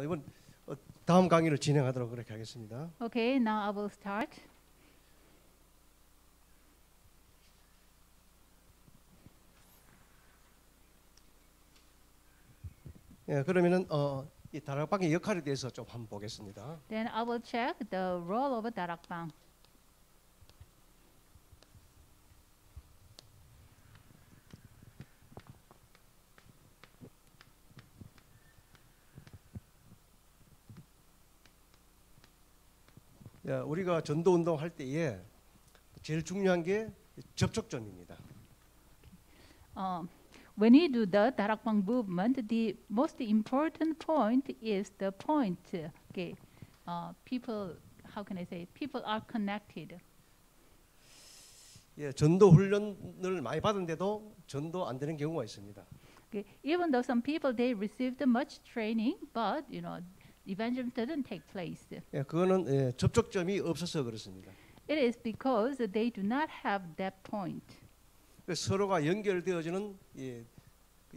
이번 다음 강의를 진행하도록 그렇게 하겠습니다. Okay, now I will start. 예, 그러면은 이 다락방의 역할에 대해서 좀 한번 보겠습니다. Then I will check the role of a darakbang. 예, 우리가 전도 운동 할 때에 제일 중요한 게 접촉점입니다. When you do the darakbang movement, the most important point is the point. Okay, people. How can I say? People are connected. 예, 전도 훈련을 많이 받은데도 전도 안 되는 경우가 있습니다. Okay, even though some people they received much training, but evangelism didn't take place. 예, 그거는 접촉점이 없어서 그렇습니다. It is because they do not have that point. 서로가 연결되어지는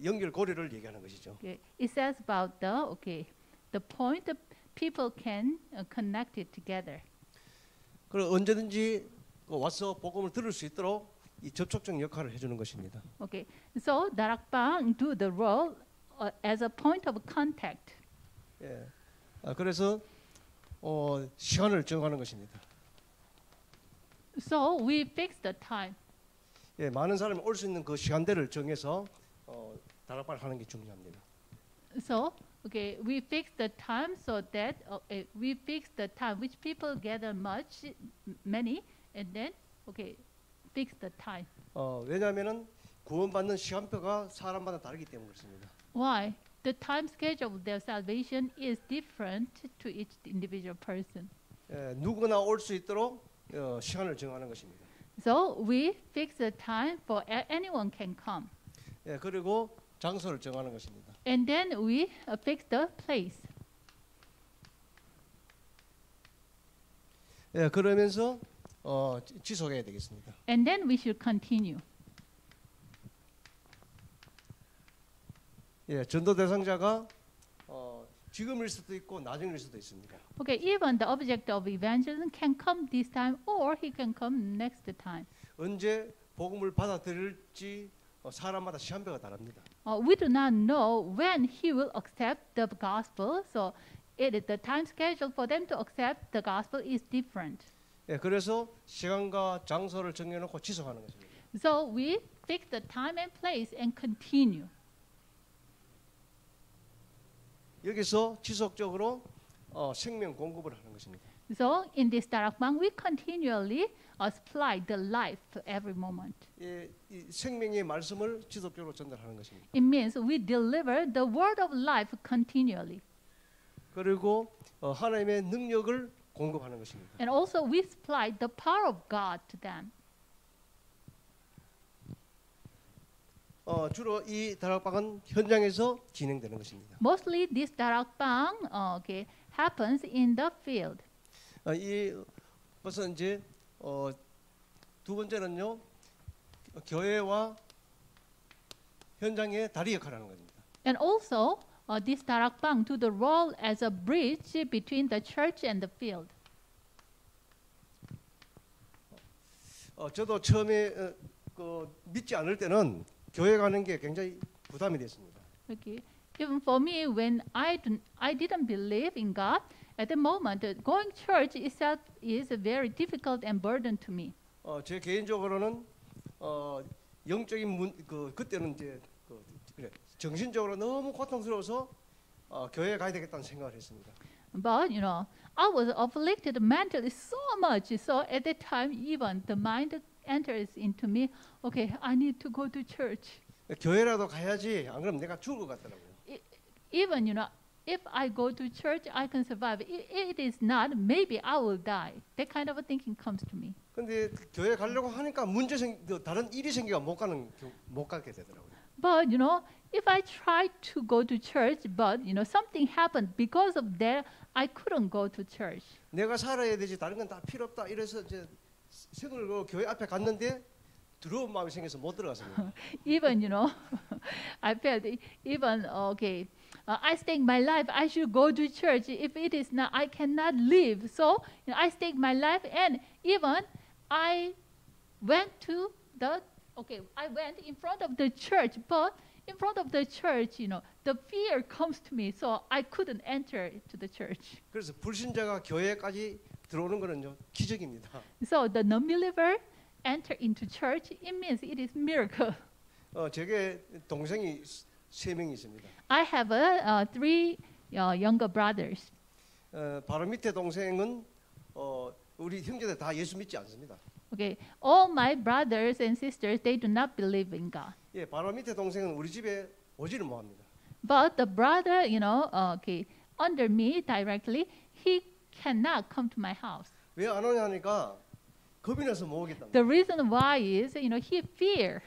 연결고리를 얘기하는 것이죠. Okay. It says about the point that people can connect it together. 그럼 언제든지 와서 복음을 들을 수 있도록 이 접촉적 역할을 해주는 것입니다. Okay, so darakbang do the role as a point of contact. 예, 그래서 시간을 정하는 것입니다. So we fix the time. 예, 많은 사람이 올 수 있는 그 시간대를 정해서 다락방을 하는 게 중요합니다. So we fix the time so that we fix the time which people gather many, and then fix the time. 왜냐하면은 구원받는 시간표가 사람마다 다르기 때문에 그렇습니다. Why? The time schedule of their salvation is different to each individual person. 예, 누구나 올 수 있도록 시간을 정하는 것입니다. So we fix the time for anyone can come. 예, 그리고 장소를 정하는 것입니다. And then we fix the place. 예, 그러면서 지속해야 되겠습니다. And then we should continue. 예, 전도 대상자가 지금일 수도 있고 나중일 수도 있습니다. Okay, even the object of evangelism can come this time or he can come next time. 언제 복음을 받아들일지 사람마다 시간표가 다릅니다. We do not know when he will accept the gospel, so the time schedule for them to accept the gospel is different. 예, 그래서 시간과 장소를 정해놓고 지속하는 것입니다. So we fix the time and place and continue. 여기서 지속적으로 생명 공급을 하는 것입니다. So in this darakbang, we continually supply the life every moment. 예, 이 생명의 말씀을 지속적으로 전달하는 것입니다. It means we deliver the word of life continually. 그리고 하나님의 능력을 공급하는 것입니다. And also we supply the power of God to them. 주로 이 다락방은 현장에서 진행되는 것입니다. Mostly this darakbang happens in the field. 이것은 이제 두 번째는요, 교회와 현장의 다리 역할을 하는 겁니다. And also this darakbang do the role as a bridge between the church and the field. 저도 처음에 믿지 않을 때는 교회 가는 게 굉장히 부담이 됐습니다. Okay. Even for me, when I didn't believe in God, at the moment, going church itself is very difficult and burden to me. 제 개인적으로는 영적인 그때는 이제 정신적으로 너무 고통스러워서 교회에 가야 되겠다는 생각을 했습니다. But I was afflicted mentally so much. So at that time, even the mind enters into me. Okay, I need to go to church. 교회라도 가야지. 안 그러면 내가 죽을 것 같더라고요. Even if I go to church, I can survive. It is not. Maybe I will die. That kind of a thinking comes to me. 근데 교회 가려고 하니까 다른 일이 생겨 못 가게 되더라고요. But if I try to go to church, but something happened because of that, I couldn't go to church. 내가 살아야 되지 다른 건 다 필요 없다. 이래서 이제 생을 걸고 교회 앞에 갔는데 두려운 마음이 생겨서 못 들어갔습니다. Even I felt even I stake my life. I should go to church. If it is not, I cannot live. So I stake my life, and even I went to I went in front of the church, but in front of the church, the fear comes to me, so I couldn't enter to the church. 그래서 불신자가 교회까지 들어오는 거는요 기적입니다. So the non-believer enter into church. It means it is miracle. 제게 동생이 3명이 있습니다. I have three younger brothers. 바로 밑에 동생은 우리 형제들 다 예수 믿지 않습니다. Okay, all my brothers and sisters, they do not believe in God. 예, 바로 밑에 동생은 우리 집에 오지를 못합니다. But the brother, under me directly, he cannot come to my house. 왜 안 오냐 하니까 겁이 나서 못 오겠답니다. The reason why is, he fear.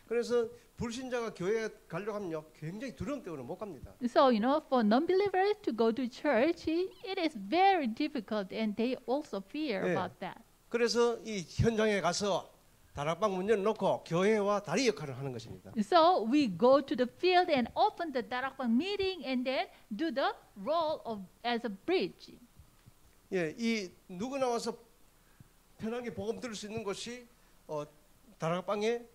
그래서 불신자가 교회에 가려고 하면요 굉장히 두려움 때문에 못 갑니다. So, for non-believers to go to church, it is very difficult, and they also fear 예. about that. 그래서 이 현장에 가서 다락방 문 열어놓고 교회와 다리 역할을 하는 것입니다. So we go to the field and open the darakbang meeting, and then do the role of as a bridge. 예, 이 누구나 와서 편하게 복음 들을 수 있는 것이 다락방의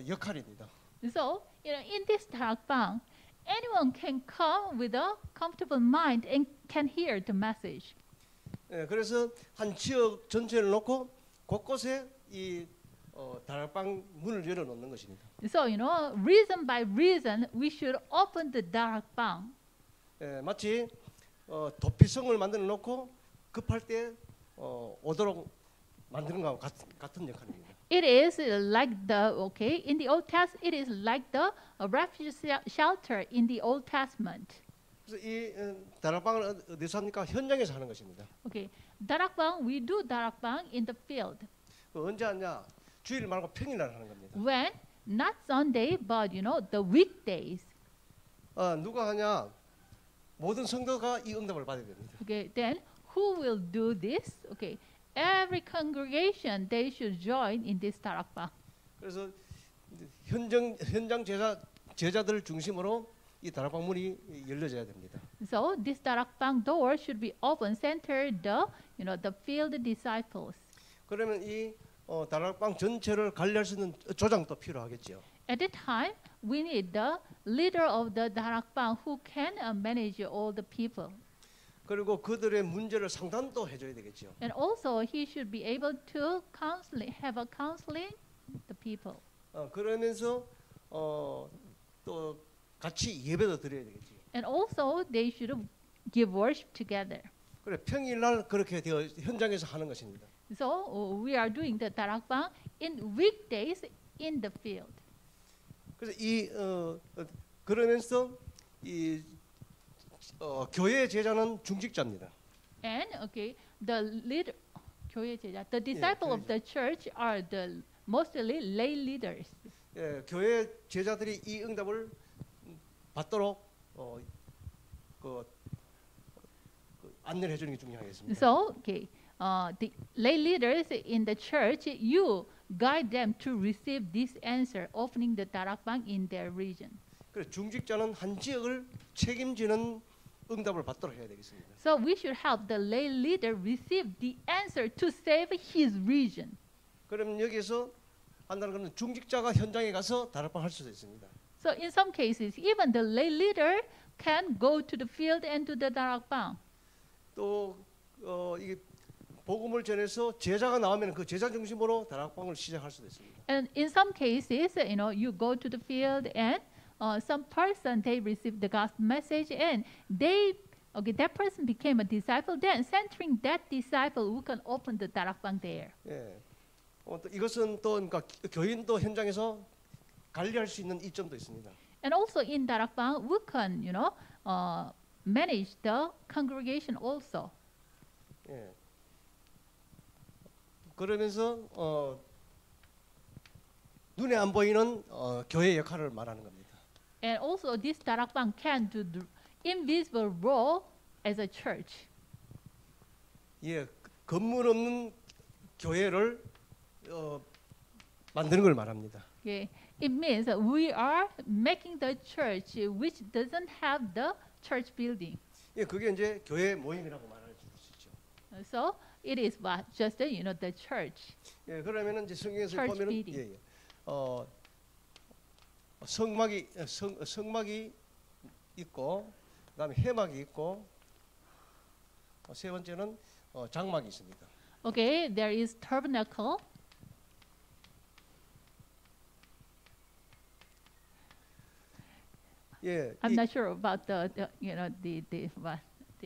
역할입니다. So, in this darakbang, anyone can come with a comfortable mind and can hear the message. 예, 그래서 한 지역 전체를 놓고 곳곳에 이 다락방 문을 열어놓는 것입니다. So, reason by reason, we should open the darakbang. 예, 마치 도피성을 만들어 놓고 급할 때 오도록 만드는 것과 같은 역할입니다. It is like in the Old Testament, it is like the refuge shelter in the Old Testament. 그래서 이 다락방을 어디서 합니까? 현장에서 하는 것입니다. Okay, darakbang, we do darakbang in the field. 언제 하냐? 주일 말고 평일날 하는 겁니다. When? Not Sunday, but the weekdays. 누가 하냐? 모든 성도가 이 응답을 받아야 됩니다. Okay, then who will do this? Okay, every congregation, they should join in this darakbang. 그래서 현장 제자들 중심으로 이 다락방 문이 열려져야 됩니다. So this darakbang door should be open, center the field disciples. 그러면 이 다락방 전체를 관리할 수 있는 조장도 필요하겠지요. At that time, we need the leader of the darakbang who can manage all the people. 그리고 그들의 문제를 상담도 해줘야 되겠지요. And also, he should be able to have a counseling the people. 그러면서 또 같이 예배도 드려야 되겠지요. And also, they should give worship together. 그래 평일날 그렇게 현장에서 하는 것입니다. So we are doing the darakbang in weekdays in the field. 그래서 그러면서 이 교회 제자는 중직자입니다. And the leader, the disciple of the church are the mostly lay leaders. 예, 교회 제자들이 이 응답을 받도록 안내를 해주는 게 중요하겠습니다. So the lay leaders in the church, you guide them to receive this answer, opening the darakbang in their region. 그래서 중직자는 한 지역을 책임지는 응답을 받도록 해야 되겠습니다. So we should help the lay leader receive the answer to save his region. 그러면 여기서 한다는 것은 중직자가 현장에 가서 다락방 할 수도 있습니다. So in some cases, even the lay leader can go to the field and do the darakbang. 또 이게 복음을 전해서 제자가 나오면 그 제자 중심으로 다락방을 시작할 수도 있습니다. And in some cases, you go to the field and some person, they receive the gospel message, and that person became a disciple. Then centering that disciple, we can open the darakbang there. 예. 또 이것은 또 그러니까 교인도 현장에서 관리할 수 있는 이점도 있습니다. And also in darakbang, we can manage the congregation also. 예. 그러면서 눈에 안 보이는 교회 역할을 말하는 겁니다. And also this darakbang can do the invisible role as a church. 예, 건물 없는 교회를 만드는 걸 말합니다. Okay. it means that we are making the church which doesn't have the church building. 예, 그게 이제 교회 모임이라고 말할 수 있죠. So it is what just the church. 예, 그러면은 이제 성경에서 Church 보면은 meeting. 성막이 있고, 그다음에 회막이 있고, 세 번째는 장막이 있습니다. Okay, there is tabernacle. 예, I'm not sure about the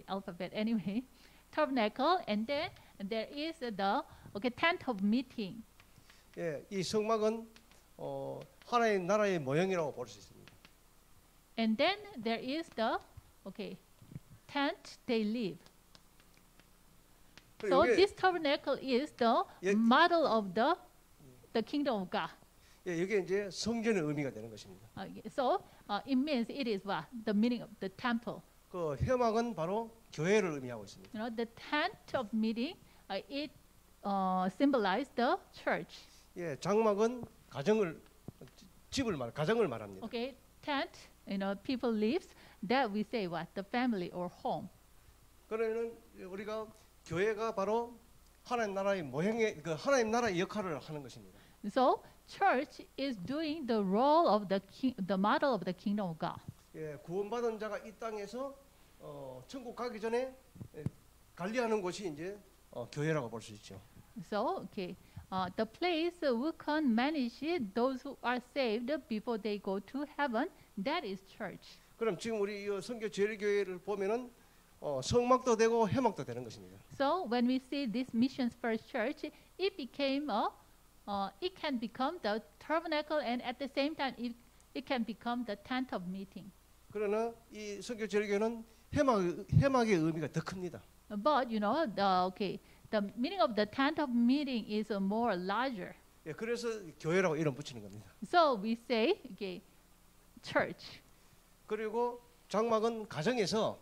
alphabet anyway. Tabernacle, and then there is the tent of meeting. 예, 이 성막은 하나님 나라의 모형이라고 볼 수 있습니다. And then there is the tent they live. So 그리고 이게, this tabernacle is the 예. model of the kingdom of God. 예, 이게 이제 성전의 의미가 되는 것입니다. So it means it is what the meaning of the temple. 그 회막은 바로 교회를 의미하고 있습니다. The tent of meeting it symbolizes the church. 예, 장막은 가정을 말합니다. Okay, tent, people lives. That we say what the family or home. 그러면은 우리가 교회가 바로 하나님 나라의 모형의 그 하나님 나라의 역할을 하는 것입니다. So church is doing the role of the model of the kingdom of God. 예, 구원받은 자가 이 땅에서 천국 가기 전에 관리하는 곳이 이제 교회라고 볼 수 있죠. So the place who can manage those who are saved before they go to heaven, that is church. 그럼 지금 우리 이 선교 제일교회를 보면은 성막도 되고 회막도 되는 것입니다. So when we see this missions first church, it can become the tabernacle, and at the same time it can become the tent of meeting. 그러나 이 선교 제일교회는 회막의 의미가 더 큽니다. But the meaning of the tent of meeting is more larger. 예, 그래서 교회라고 이름 붙이는 겁니다. So we say church. 그리고 장막은 가정에서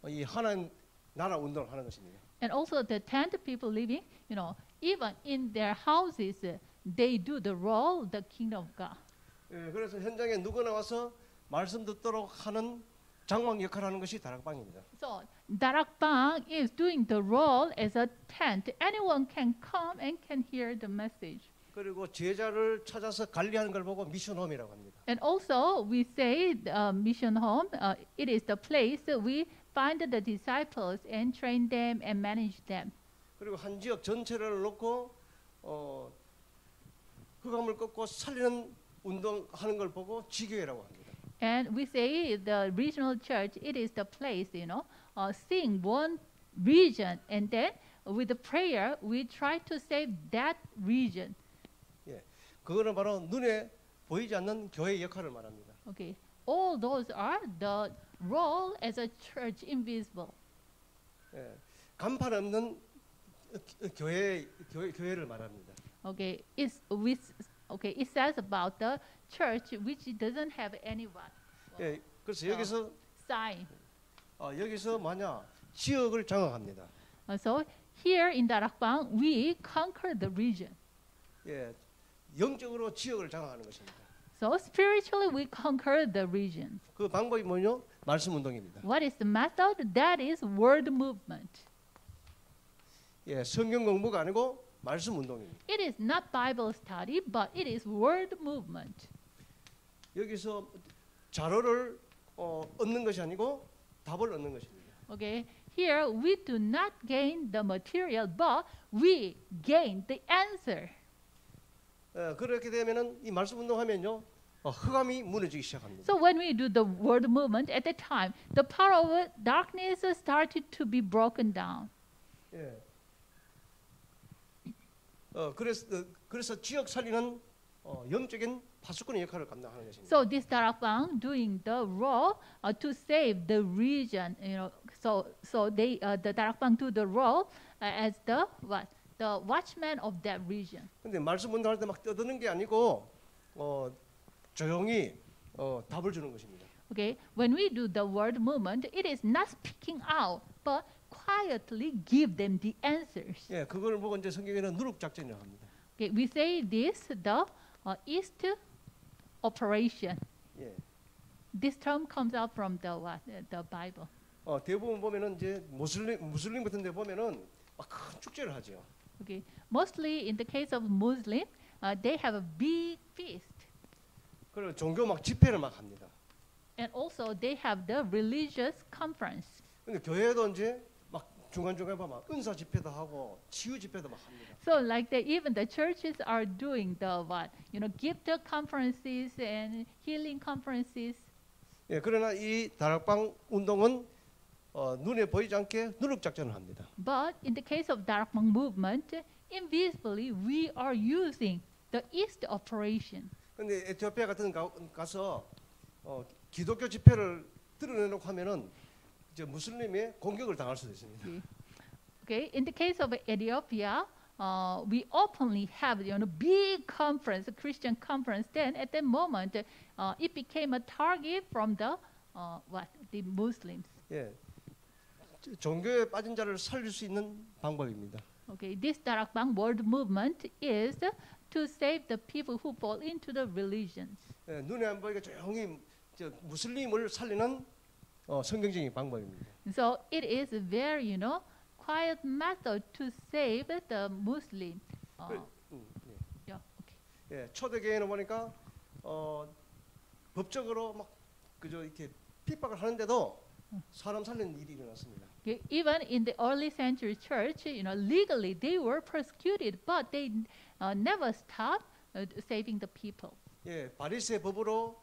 이 하나님 나라 운동을 하는 것입니다. And also the tent people living, even in their houses, they do the role, the kingdom of God. 예, 그래서 현장에 누구나 와서 말씀 듣도록 하는 장막 역할을 하는 것이 다락방입니다. So Darakbang is doing the role as a tent. Anyone can come and can hear the message. 그리고 제자를 찾아서 관리하는 걸 보고 미션홈이라고 합니다. And also we say mission home, it is the place we find the disciples and train them and manage them. 그리고 한 지역 전체를 놓고 흑암을 꺾고 살리는 운동하는 걸 보고 지교회라고 합니다. And we say the regional church, it is the place, seeing one region, and then with the prayer, we try to save that region. 예, 그거는 바로 눈에 보이지 않는 교회의 역할을 말합니다. Okay, all those are the role as a church invisible. 예, 간판 없는 교회를 말합니다. Okay, it says about the church which doesn't have anyone. 예, 그래서 여기서 Sign. 여기서 뭐냐 지역을 장악합니다. So here in Darakbang, we conquer the region. 예, 영적으로 지역을 장악하는 것입니다. So spiritually, we conquer the region. 그 방법이 뭐냐? 말씀 운동입니다. What is the method? That is word movement. 예, 성경 공부가 아니고 말씀 운동입니다. It is not Bible study, but it is word movement. 여기서 자료를 얻는 것이 아니고 답을 얻는 것입니다. Okay, here we do not gain the material, but we gain the answer. 그렇게 되면은 이 말씀 운동하면요 흑암이 무너지기 시작합니다. So when we do the word movement, at the time, the power of darkness started to be broken down. 예. 그래서 지역 살리는 영적인 파수꾼의 역할을 감당하는 것입니다. So this Darakbang doing the role to save the region, So they the Darakbang do the role as the watchman of that region. 근데 말씀 운동할 때 막 떠드는 게 아니고 조용히 답을 주는 것입니다. Okay, when we do the word movement, it is not speaking out, but quietly give them the answers. 예, 그걸 보고 이제 성경에는 누룩 작전이라고 합니다. Okay, we say this the east operation. 예. This term comes out from the what? The Bible. 대부분 보면은 이제 무슬림 같은 데 보면은 막 큰 축제를 하죠. Okay. Mostly in the case of Muslim, they have a big feast. 그리고 종교 막 집회를 막 합니다. And also they have the religious conference. 근데 교회도 이제 막 중간중간에 보면 은사 집회도 하고 치유 집회도 막 합니다. So like that, even the churches are doing the what? Gift conferences and healing conferences. 예, 그러나 이 다락방 운동은 눈에 보이지 않게 누룩 작전을 합니다. But in the case of Darakbang movement, invisibly we are using the East operation. 근데 에티오피아 같은 가서 기독교 집회를 드러내놓고 하면은 이제 무슬림의 공격을 당할 수도 있습니다. Okay, in the case of Ethiopia, we openly have big conference, a Christian conference. Then at that moment, it became a target from the the Muslims. 예, 종교에 빠진 자를 살릴 수 있는 방법입니다. Okay, this Darakbang world movement is to save the people who fall into the religions. 예, 눈에 안 보이게 조용히 무슬림을 살리는 성경적인 방법입니다. So it is a very quiet method to save the Muslim. Yeah, okay. 예, 초대교회는 보니까 법적으로 막 그저 이렇게 핍박을 하는데도 사람 살리는 일이 일어났습니다. Okay, even in the early century church, legally they were persecuted, but they never stopped saving the people. 예, 바리새 법으로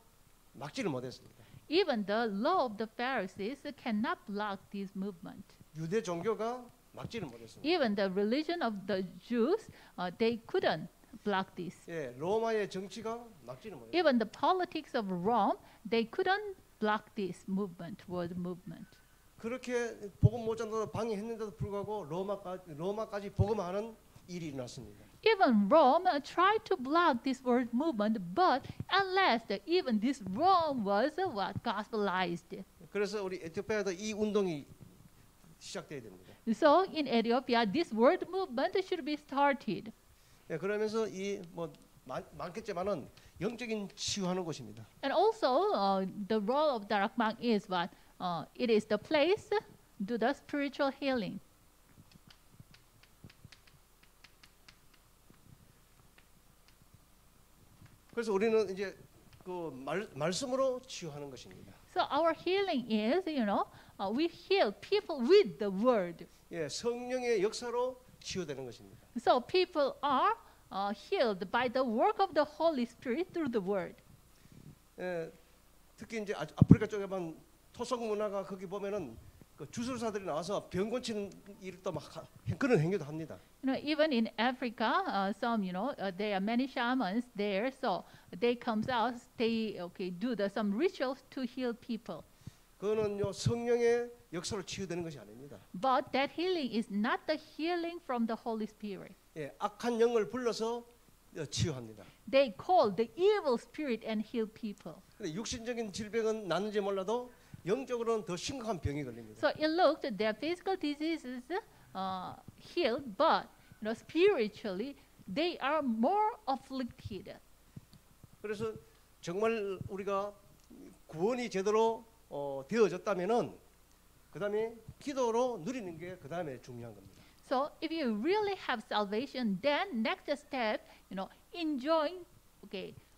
막지를 못했습니다. Even the law of the Pharisees cannot block this movement. 유대 종교가 막지를 못했습니다. Even the religion of the Jews, they couldn't block this. 예, 로마의 정치가 막지를 못했습니다. Even the politics of Rome, they couldn't block this movement, world movement. 그렇게 복음 못 전도 방해했는데도 불구하고 로마까지 복음하는 일이 일어났습니다. Even Rome tried to block this world movement, but at last, even this Rome was gospelized. 그래서 우리 에티오피아도 이 운동이 시작돼야 됩니다. So in Ethiopia, this world movement should be started. 예, 그러면서 이 많겠지만은 영적인 치유하는 곳입니다. And also, the role of Darakbang is what? It is the place to the spiritual healing. 그래서 우리는 이제 그 말씀으로 치유하는 것입니다. So our healing is, we heal people with the word. 예, 성령의 역사로 치유되는 것입니다. So people are healed by the work of the Holy Spirit through the word. 예, 특히 이제 아프리카 쪽에 보면 토속 문화가 거기 보면은 그 주술사들이 나와서 병 고치는 일도 막 그런 행위도 합니다. Even in Africa, some, there are many shamans there, so they comes out, they do some rituals to heal people. 그거는요 성령의 역사로 치유되는 것이 아닙니다. But that healing is not the healing from the Holy Spirit. 예, 악한 영을 불러서 치유합니다. They call the evil spirit and heal people. 근데 육신적인 질병은 낫는지 몰라도 영적으로는 더 심각한 병이 걸립니다. So it looked their physical diseases healed, but spiritually they are more afflicted. 그래서 정말 우리가 구원이 제대로 되어졌다면은 그다음에 기도로 누리는 게 그다음에 중요한 겁니다. So if you really have salvation, then next step, enjoying,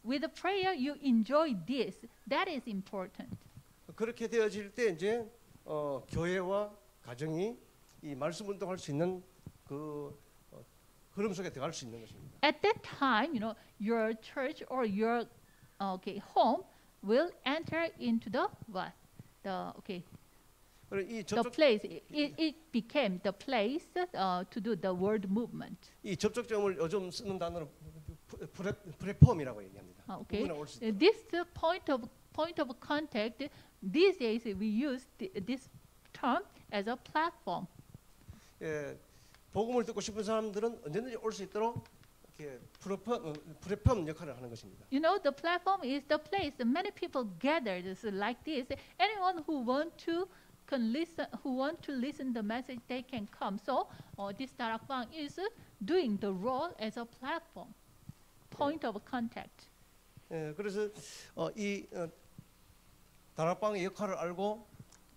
with prayer you enjoy this. That is important. 그렇게 되어질 때 이제 교회와 가정이 이 말씀 운동할 수 있는 그 흐름 속에 들어갈 수 있는 것입니다. At that time, your church or your home will enter into the what? 이 The place. It became the place to do the word movement. 이 접촉점을 요즘 쓰는 단어로 플랫폼이라고 얘기합니다. Okay. 누구나 올 수 있도록. This point of contact. These days we use this term as a platform. 예, 복음을 듣고 싶은 사람들은 언제든지 올 수 있도록 이렇게 플랫폼 역할을 하는 것입니다. The platform is the place that many people gather like this. Anyone who want to listen the message, they can come. So this Darakbang is doing the role as a platform, point of contact. 예, 그래서 이 다락방의 역할을 알고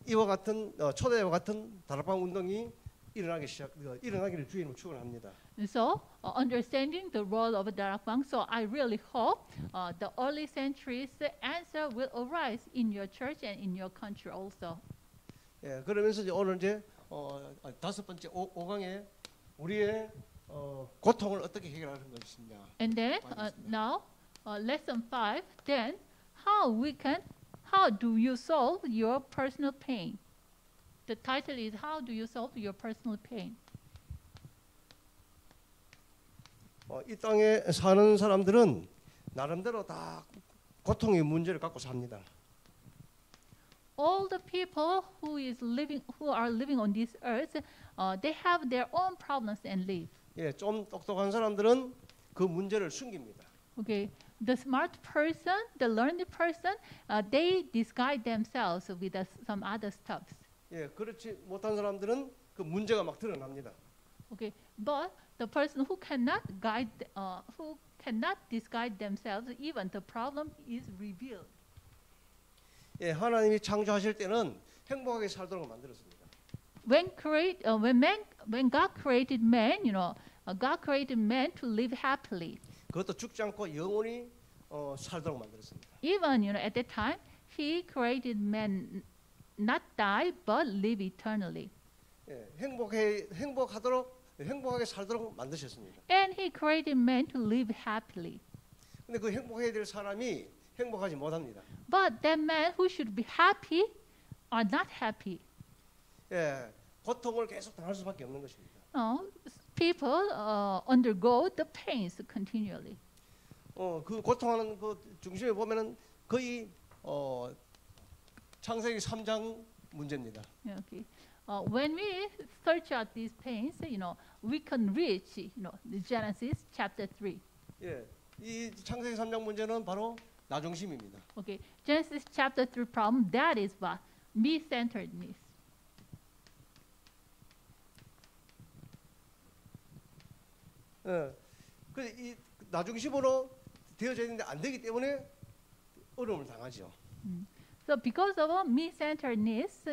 이와 같은 초대와 같은 다락방 운동이 일어나기를 주님은 축원합니다. So, understanding the role of a darakbang, so I really hope the early centuries answer will arise in your church and in your country also. 예, 그러면서 이제 오늘 이제 다섯 번째 5강에 우리의 고통을 어떻게 해결하는 것이냐. And then now, lesson 5. Then, how do you solve your personal pain? The title is How do you solve your personal pain? 이 땅에 사는 사람들은 나름대로 다 고통의 문제를 갖고 삽니다. All the people who are living on this earth, they have their own problems and live. 예, 좀 똑똑한 사람들은 그 문제를 숨깁니다. Okay, the smart person, the learned person, they disguise themselves with some other stuffs. 예, 그렇지 못한 사람들은 그 문제가 막 드러납니다. Okay, but the person who cannot disguise themselves, even the problem is revealed. 예, 하나님이 창조하실 때는 행복하게 살도록 만들었습니다. When God created man, God created man to live happily. 그것도 죽지 않고 영원히 살도록 만들었습니다. Even at that time, He created man not die but live eternally. 예, 행복하게 살도록 만드셨습니다. And He created man to live happily. 근데 그 행복해야 될 사람이 행복하지 못합니다. But that man who should be happy are not happy. 예, 고통을 계속 당할 수밖에 없는 것입니다. People undergo the pains continually. 그 고통하는 그 중심에 보면은 거의 창세기 3장 문제입니다. Okay. When we search out these pains, we can reach, the Genesis chapter 3. 예, 이 창세기 3장 문제는 바로 나 중심입니다. Okay. Genesis chapter 3 problem, that is what? Me-centeredness. 예, 이 나 중심으로 되어져 있는데 안 되기 때문에 어려움을 당하죠. So because of me-centeredness,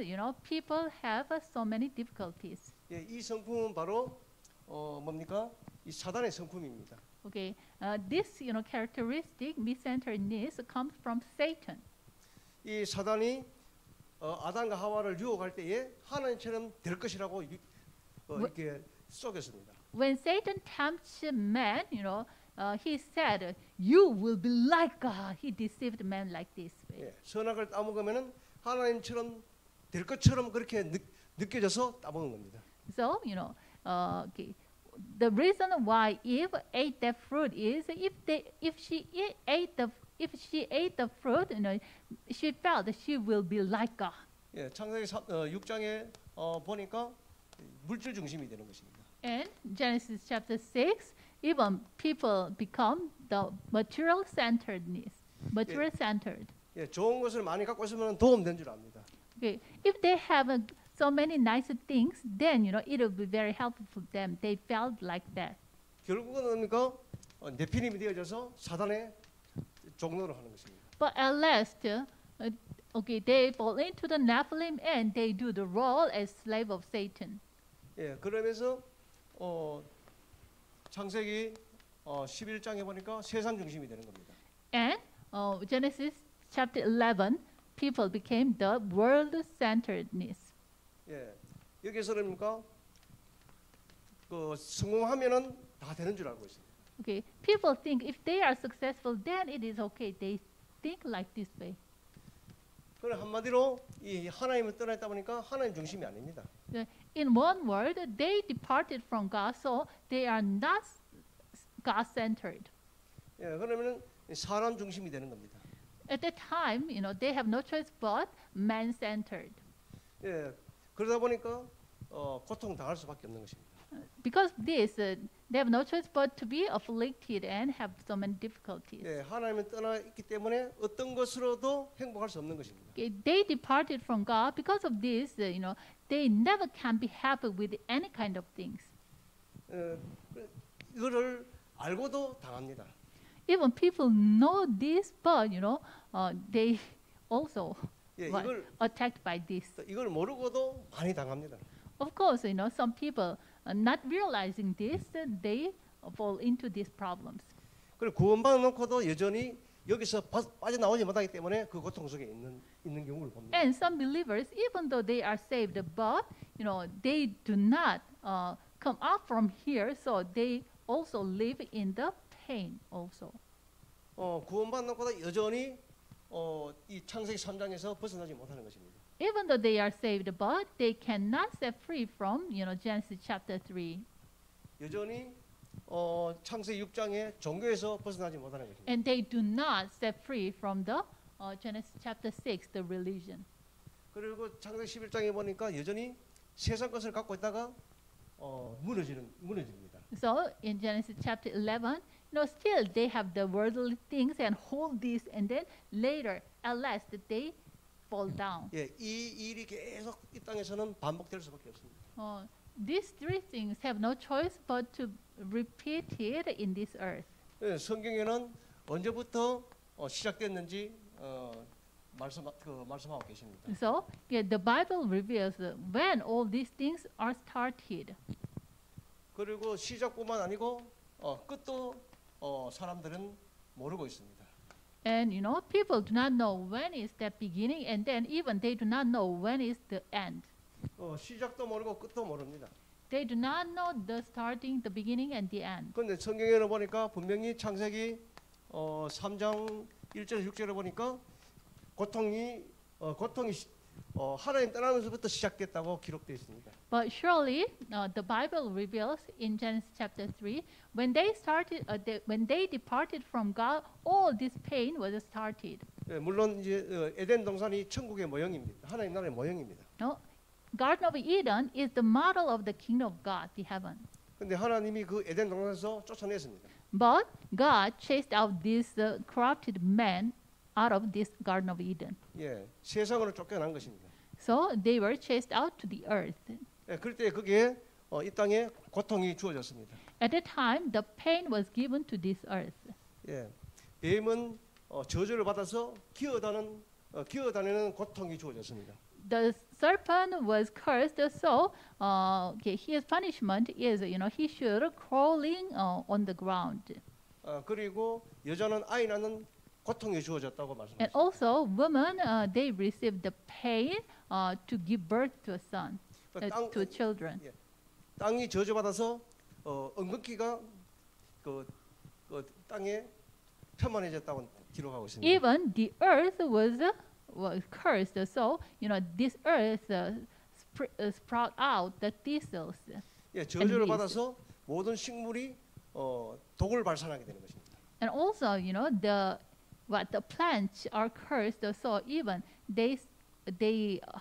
people have so many difficulties. 예, 이 성품은 바로 뭡니까? 이 사단의 성품입니다. Okay, this characteristic, me-centeredness, comes from Satan. 이 사단이 아담과 하와를 유혹할 때에 하나님처럼 될 것이라고 이렇게 속였습니다. When Satan tempts man, he said, "You will be like God." He deceived man like this way. 예, 선악을 따먹으면은 하나님처럼 될 것처럼 그렇게 느껴져서 따먹은 겁니다. So, okay. The reason why Eve ate that fruit is if she ate the fruit, she felt that she will be like God. 예, 창세기 6장에 보니까 물질 중심이 되는 것입니다. And Genesis chapter 6, even people become the material centered. 예, 좋은 것을 많이 갖고 있으면 도움된 줄 압니다. Okay, if they have so many nice things, then it will be very helpful for them. They felt like that. 결국은 뭡니까? 네피림이 되어져서 사단의 종노를 하는 것입니다. But at last, okay, they fall into the Nephilim and they do the role as slave of Satan. 예, 그러면서 창세기 11장에 보니까 세상 중심이 되는 겁니다. And Genesis chapter 11, people became the world-centeredness. 예, 여기서는입니까? 그 성공하면은 다 되는 줄 알고 있습니다. Okay, people think if they are successful, then it is okay. They think like this way. 그런 한마디로 이 하나님을 떠났다 보니까 하나님 중심이 아닙니다. In one word, they departed from God, so they are not God-centered. 예, 그러면은 사람 중심이 되는 겁니다. At that time, they have no choice but man-centered. 예, 그러다 보니까 고통 당할 수밖에 없는 것입니다. Because this, they have no choice but to be afflicted and have so many difficulties. 예, 하나님을 떠나 있기 때문에 어떤 것으로도 행복할 수 없는 것입니다. Okay, they departed from God. Because of this, they never can be happy with any kind of things. 이거를 알고도 당합니다. even people know this, but they also 예, what, 이걸 attacked by this. 이걸 모르고도 많이 당합니다. Of course, some people not realizing this, they fall into these problems. 그리고 구원받아 놓고도 여전히 여기서 빠져나오지 못하기 때문에 그 고통 속에 있는 경우를 봅니다. And some believers, even though they are saved, but they do not come out from here, so they also live in the pain also. 구원받아 놓고도 여전히 이 창세기 3장에서 벗어나지 못하는 것입니다. Even though they are saved, but they cannot set free from Genesis chapter 3. 여전히 창세기 6장의 종교에서 벗어나지 못하는 것입니다. And they do not set free from the Genesis chapter 6, the religion. 그리고 창세기 11장에 보니까 여전히 세상 것을 갖고 있다가 무너집니다. So in Genesis chapter 11, still they have the worldly things and hold this, and then later, at last, they fall down. 예, 이 일이 계속 이 땅에서는 반복될 수밖에 없습니다. These three things have no choice but to repeat it in this earth. 예, 성경에는 언제부터 시작됐는지 말씀하고 계십니다. So the Bible reveals when all these things are started. 그리고 시작뿐만 아니고 끝도 사람들은 모르고 있습니다. And people do not know when is that beginning, and then even they do not know when is the end. 시작도 모르고 끝도 모릅니다. They do not know the starting, the beginning, and the end. 그런데 성경에는 보니까 분명히 창세기 3장 1절 6절에 보니까 고통이 하나님 떠나면서부터 시작됐다고 기록되어 있습니다. But surely the Bible reveals in Genesis chapter 3 when they departed from God, all this pain was started. 예, 물론 이제 에덴 동산이 천국의 모형입니다. 하나님 나라의 모형입니다. No, Garden of Eden is the model of the kingdom of God, the heaven. 근데 하나님이 그 에덴 동산에서 쫓아냈습니다. But God chased out this corrupted man out of this Garden of Eden. 예, 세상으로 쫓겨난 것입니다. So they were chased out to the earth. 예, 그럴 때 그게 이 땅에 고통이 주어졌습니다. At the time, the pain was given to this earth. 예, 뱀은 저주를 받아서 기어다니는 고통이 주어졌습니다. The serpent was cursed, so his punishment is, he should crawling on the ground. 그리고 여자는 아이 낳는 고통이 주어졌다고 And 말씀하셨습니다. also, women, they received the pain to give birth to a son, to children. 땅이 저주받아서 엉겅퀴가 그 땅에 편만해졌다고 기록하고 있습니다. Even the earth was cursed, so this earth sprout out the thistles. 예, 저주를 weeds. 받아서 모든 식물이 독을 발산하게 되는 것입니다. And also, the plants are cursed, so even they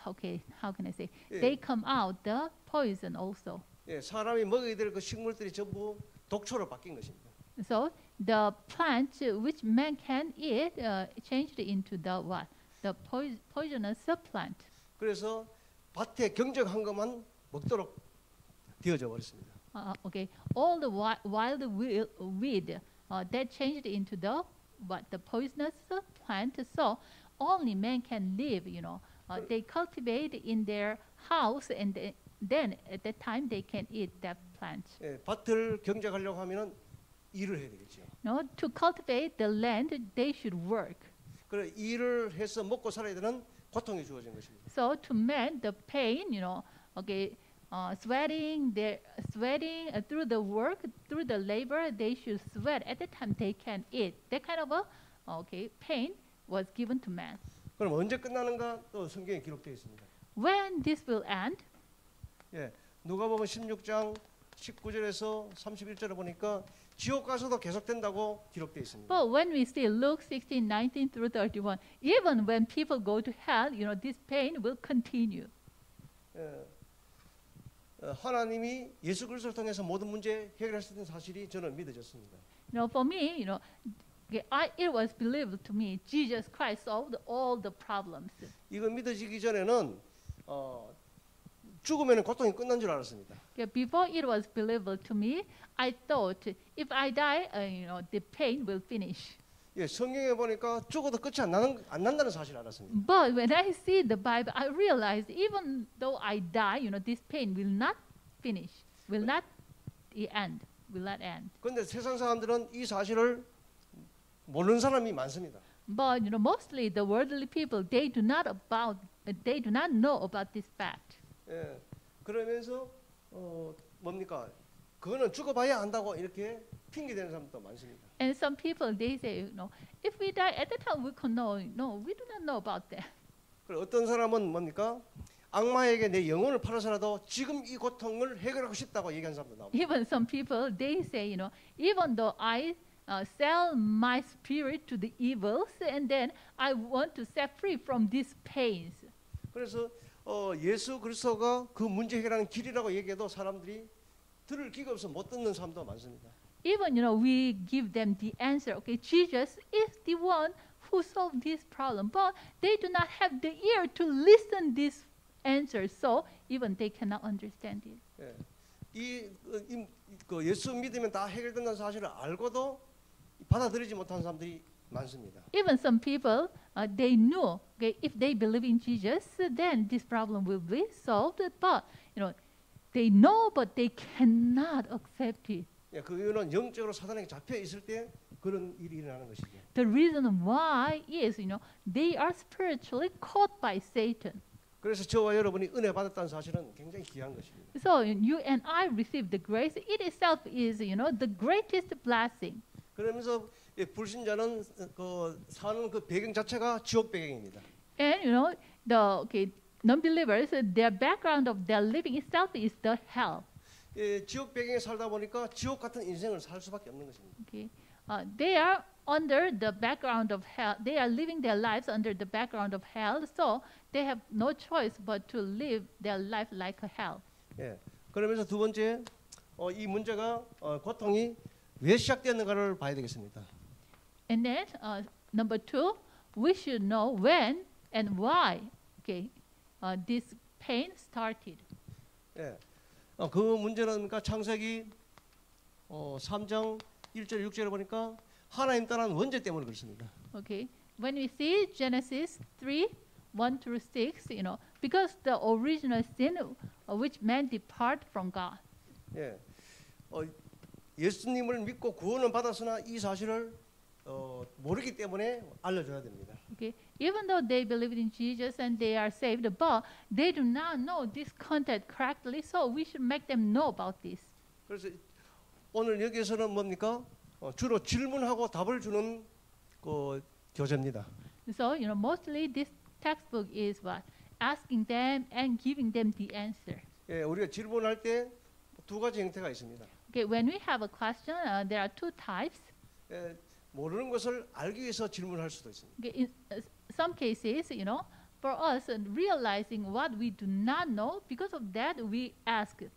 okay, how can I say? 예. They come out the poison also. 예, 사람이 먹어야 될 그 식물들이 전부 독초로 바뀐 것입니다. So the plant which man can eat changed into the what? The poisonous plant. 그래서 밭에 경적한 것만 먹도록 되어져 버렸습니다. Okay, all the wild weed that changed into the poisonous plant. So only man can live. They cultivate in their house, and then at that time they can eat that plant. 예, 밭을 경작하려고 하면은 일을 해야 되겠죠. To cultivate the land, they should work. 그래 일을 해서 먹고 살아야 되는 고통이 주어진 것입니다. So to man, the pain, sweating through the work, through the labor, they should sweat. At the time, they can eat. That kind of pain was given to man. 그럼 언제 끝나는가 또 성경에 기록되어 있습니다. When this will end? 예, 누가복음 16장 19절에서 31절을 보니까 지옥 가서도 계속된다고 기록되어 있습니다. But when we see Luke 16, 19 through 31, even when people go to hell, this pain will continue. 예, 하나님이 예수 그리스도를 통해서 모든 문제 해결할 수 있는 사실이 저는 믿어졌습니다. For me, it was believed to me Jesus Christ solved all the problems. 이거 믿어지기 전에는 죽으면 고통이 끝난 줄 알았습니다. Yeah, before it was believable to me, I thought if I die, the pain will finish. 예, 성경에 보니까 죽어도 끝이 안 난다는 사실을 알았습니다. But when I see the Bible, I realized even though I die, this pain will not finish, will not end, will not end. 그런데 세상 사람들은 이 사실을 모르는 사람이 많습니다. But mostly the worldly people, they do not know about this fact. 예, 그러면서 뭡니까? 그거는 죽어봐야 안다고 이렇게 핑계 대는 사람도 많습니다. And some people they say, if we die at the time we can know. No, we do not know about that. 그리고 어떤 사람은 뭡니까? 악마에게 내 영혼을 팔아서라도 지금 이 고통을 해결하고 싶다고 얘기하는 사람도 나옵니다. Even some people they say, even though I sell my spirit to the evils, and then I want to set free from these pains. 그래서 예수 그리스도가 그 문제 해결하는 길이라고 얘기해도 사람들이 들을 귀가 없어 못 듣는 사람도 많습니다. Even we give them the answer. Okay, Jesus is the one who solved this problem, but they do not have the ear to listen this answer, so even they cannot understand it. 예. 그 예수 믿으면 다 해결된다는 사실을 알고도 받아들이지 못하는 사람들이 많습니다. Even some people, they knew, okay, if they believe in Jesus, then this problem will be solved. But they know, but they cannot accept it. 예, 그 이유는 영적으로 사단에게 잡혀 있을 때 그런 일이 일어나는 것이죠. The reason why is, they are spiritually caught by Satan. 그래서 저와 여러분이 은혜 받았다는 사실은 굉장히 귀한 것입니다. So you and I receive the grace. It itself is, the greatest blessing. 그러면서 불신자는 사는 그 배경 자체가 지옥 배경입니다. And non-believers, their background of their living itself is the hell. 지옥 배경에 살다 보니까 지옥 같은 인생을 살 수밖에 없는 것입니다. Okay, they are under the background of hell. They are living their lives under the background of hell. So they have no choice but to live their life like a hell. 예. 그러면서 두 번째 이 문제가 고통이 왜 시작되었는가를 봐야 되겠습니다. And then number two, we should know when and why. Okay, this pain started. 예. 그 문제는 그러니까 창세기 3장 1절 6절에 보니까 하나님 떠난 원죄 때문에 그렇습니다. Okay, when we see Genesis 3, 1 through 6, because the original sin which man depart from God. 예. 예수님을 믿고 구원을 받았으나 이 사실을 모르기 때문에 알려줘야 됩니다. Okay, even though they believe in Jesus and they are saved, but they do not know this content correctly, so we should make them know about this. 그래서 오늘 여기에서는 뭡니까? 주로 질문하고 답을 주는 그 교재입니다. So mostly this textbook is what asking them and giving them the answer. 예, 우리가 질문할 때 두 가지 형태가 있습니다. Okay, when we have a question, there are two types. 예, 모르는 것을 알기 위해서 질문할 수도 있습니다. Okay, in some cases, for us realizing what we do not know, because of that we ask.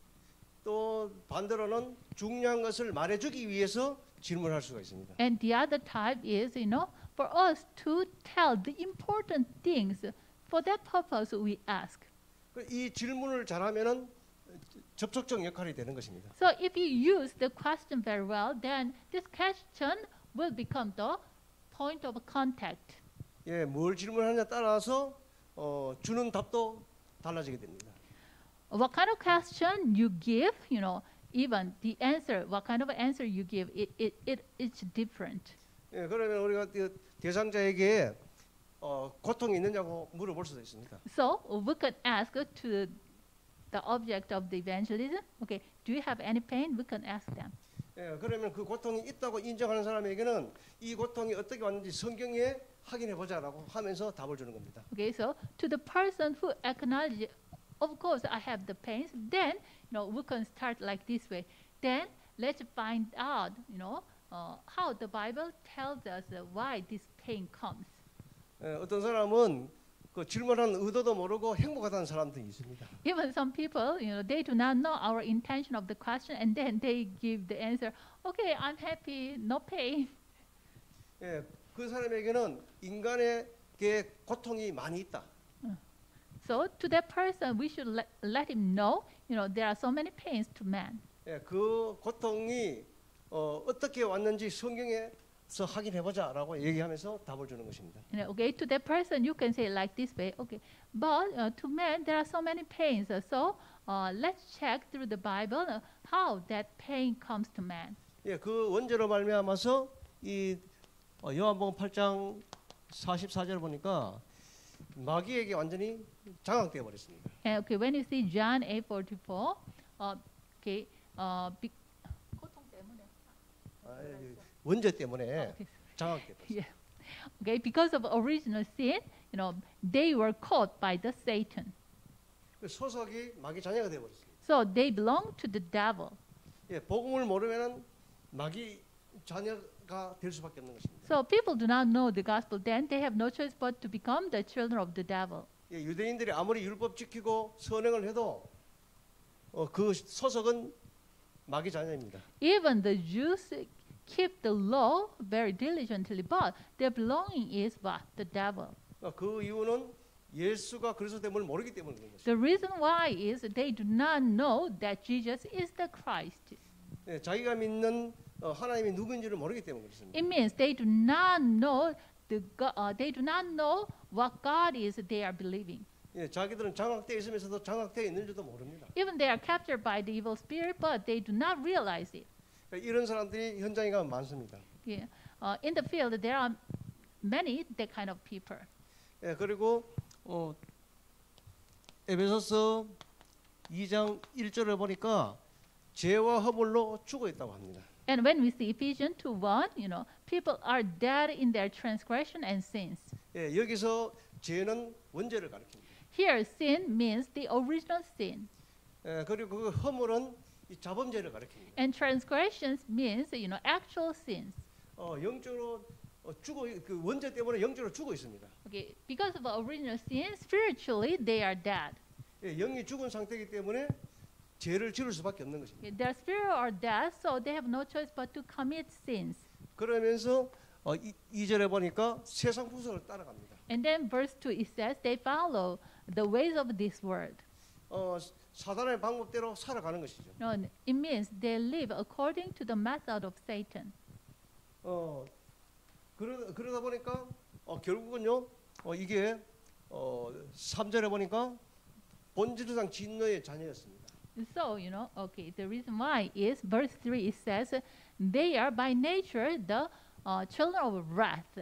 또 반대로는 중요한 것을 말해주기 위해서 질문할 수가 있습니다. And the other type is, for us to tell the important things. For that purpose, we ask. 이 질문을 잘하면은 접촉적 역할이 되는 것입니다. So if you use the question very well, then this question will become the point of contact. 예, 뭘 질문하느냐 따라서 주는 답도 달라지게 됩니다. What kind of question you give, even the answer, what kind of answer you give, it's different. 예, 그러면 우리가 대상자에게 고통이 있느냐고 물어볼 수도 있습니다. So we can ask to the object of the evangelism, okay, do you have any pain? We can ask them. 예, 그러면 그 고통이 있다고 인정하는 사람에게는 이 고통이 어떻게 왔는지 성경에 확인해 보자라고 하면서 답을 주는 겁니다. Okay, so to the person who acknowledges, of course I have the pains, then we can start like this way. Then let's find out, how the Bible tells us why this pain comes. 예, 어떤 사람은 그 질문하는 의도도 모르고 행복하다는 사람도 있습니다. Even some people, they do not know our intention of the question, and then they give the answer. Okay, I'm happy, no pain. 예, 그 사람에게는 인간에게 고통이 많이 있다. So to that person, we should let him know, there are so many pains to man. 예, 그 고통이 어떻게 왔는지 성경에서 확인해보자라고 얘기하면서 답을 주는 것입니다. Okay, to that person, you can say it like this way. Okay, but to man, there are so many pains. So let's check through the Bible how that pain comes to man. 예, 그 원죄로 말미암아서 이 요한복음 8장 44절 보니까 마귀에게 완전히 장악되어 버렸습니다. And okay, when you see John 8:44, okay, 고통 때문에. 원죄 때문에 Okay. 장악되어 버렸습니다. Yeah. Okay, because of original sin, they were caught by the Satan. 그 소속이 마귀 자녀가 되어 버렸습니다. So they belong to the devil. 예, 복음을 모르면은 마귀 자녀가 될 수밖에 없는 것입니다. So people do not know the gospel, then they have no choice but to become the children of the devil. 예, 유대인들이 아무리 율법 지키고 선행을 해도 그 소속은 마귀 자녀입니다. Even the Jews keep the law very diligently, but their belonging is what? The devil. 그 이유는 예수가 그리스도됨을 모르기 때문에 그런 것입니다. The reason why is they do not know that Jesus is the Christ. 예, 자기가 믿는 하나님이 누구인지를 모르기 때문에 그렇습니다. It means they do not know they do not know what God is they are believing. 예, 자기들은 장악되어 있으면서도 장악되어 있는지도 모릅니다. Even they are captured by the evil spirit, but they do not realize it. 이런 사람들이 현장에 가면 많습니다. Yeah. In the field, there are many that kind of people. 예, 그리고 에베소서 2장 1절을 보니까 죄와 허물로 죽어 있다고 합니다. And when we see Ephesians 2:1, people are dead in their transgression and sins. 예, 여기서 죄는 원죄를 가리킵니다. Here, sin means the original sin, 예, 그리고 그 허물은 이 자범죄를 가리킵니다. and transgressions means actual sins. 영적으로 죽어 그 원죄 때문에 영적으로 죽어 있습니다. Okay, because of original sin, spiritually they are dead. 예, 영이 죽은 상태이기 때문에 죄를 지을 수밖에 없는 것입니다. Okay, their spirit are dead, so they have no choice but to commit sins. 그러면서 2절에 보니까 세상 풍속을 따라갑니다. And then verse 2 it says they follow the ways of this world. 사단의 방법대로 살아가는 것이죠. No, it means they live according to the method of Satan. 그러다 보니까 결국은요 이게 3절에 보니까 본질상 진노의 자녀였습니다. So, okay, the reason why is verse 3 it says they are by nature the children of wrath.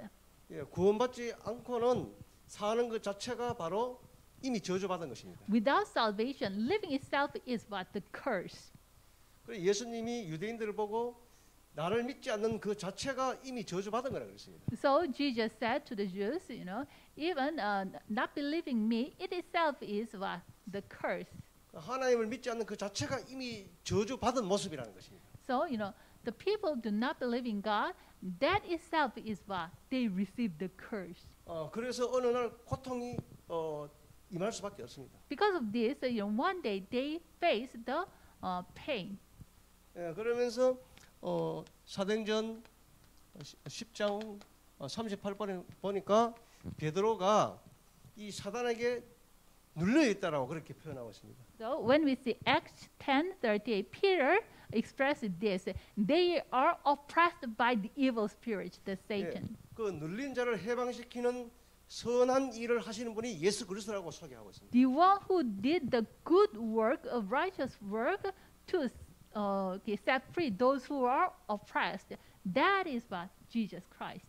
예, 구원받지 않고는 사는 것 자체가 바로 이미 저주받은 것입니다. Without salvation, living itself is what? The curse. 그래서 예수님이 유대인들을 보고 나를 믿지 않는 그 자체가 이미 저주받은 거라 그랬습니다. So Jesus said to the Jews, even not believing me, it itself is what? The curse. 하나님을 믿지 않는 그 자체가 이미 저주받은 모습이라는 것입니다. So, the people do not believe in God, that itself is what? They receive the curse. 그래서 어느 날 고통이 임할 수밖에 없습니다. Because of this, one day they face the pain. 예, 그러면서 사도행전 10장 38번에 보니까 베드로가 이 사단에게 눌려 있다라고 그렇게 표현하고 있습니다. So when we see Acts 10:38, Peter expresses this: they are oppressed by the evil spirit, the Satan. 그 눌린 자를 해방시키는 선한 일을 하시는 분이 예수 그리스도라고 소개하고 있습니다. The one who did the good work of righteous work to set free those who are oppressed, that is what? Jesus Christ.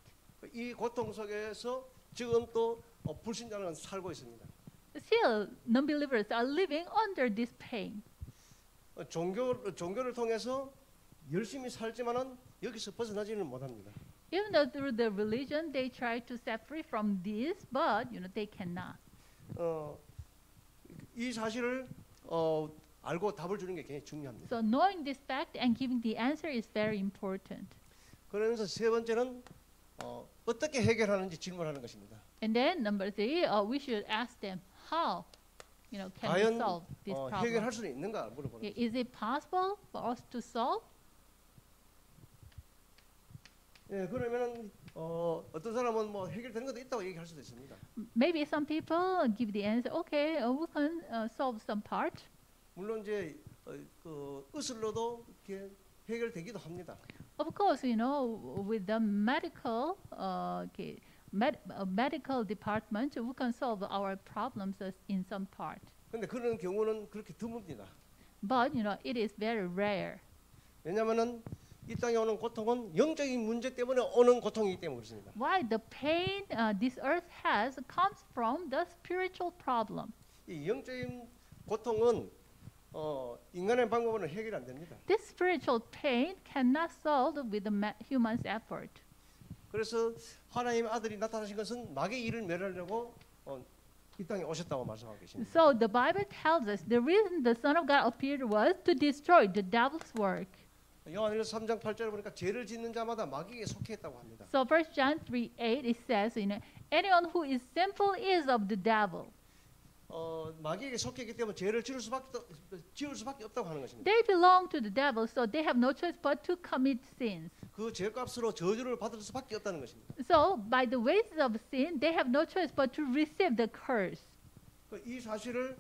이 고통 속에서 지금 또 불신자는 살고 있습니다. Still, non-believers are living under this pain. 종교를 통해서 열심히 살지만은 여기서 벗어나지는 못합니다. Even though through the religion they try to set free from this, but they cannot. 이 사실을 알고 답을 주는 게 굉장히 중요합니다. So knowing this fact and giving the answer is very important. 그러면서 세 번째는 어떻게 해결하는지 질문하는 것입니다. And then number 3, we should ask them how, can we 과연 solve this problem? 해결할 수는 있는가 물어보는 Okay, 거죠. is it possible for us to solve? 예, 그러면은 어떤 사람은 뭐 해결되는 것도 있다고 얘기할 수도 있습니다. Maybe some people give the answer, okay, we can solve some part. 물론 이제 그 의술로도 이렇게 해결되기도 합니다. Of course, you know, with the medical medical department, we can solve our problems in some part. 근데 그런 경우는 그렇게 드뭅니다. But you know, it is very rare. 왜냐하면은 이 땅에 오는 고통은 영적인 문제 때문에 오는 고통이기 때문에 그렇습니다. Why the pain this earth has comes from the spiritual problem. 이 영적인 고통은 인간의 방법으로는 해결 안 됩니다. This spiritual pain cannot solve with the human's effort. 그래서 하나님의 아들이 나타나신 것은 마귀의 일을 멸하려고 이 땅에 오셨다고 말씀하고 계십니다. So the Bible tells us the reason the Son of God appeared was to destroy the devil's work. 요한일서 3장 8절에 보니까 죄를 짓는 자마다 마귀에게 속해 있다고 합니다. So 1 John 3:8 it says, you know, anyone who is sinful is of the devil. 마귀에게 속해 있기 때문에 죄를 지을 수밖에 없다고 하는 것입니다. They belong to the devil, so they have no choice but to commit sins. 그 죄값으로 저주를 받을 수밖에 없다는 것입니다. So by the wages of sin, they have no choice but to receive the curse. 이 사실을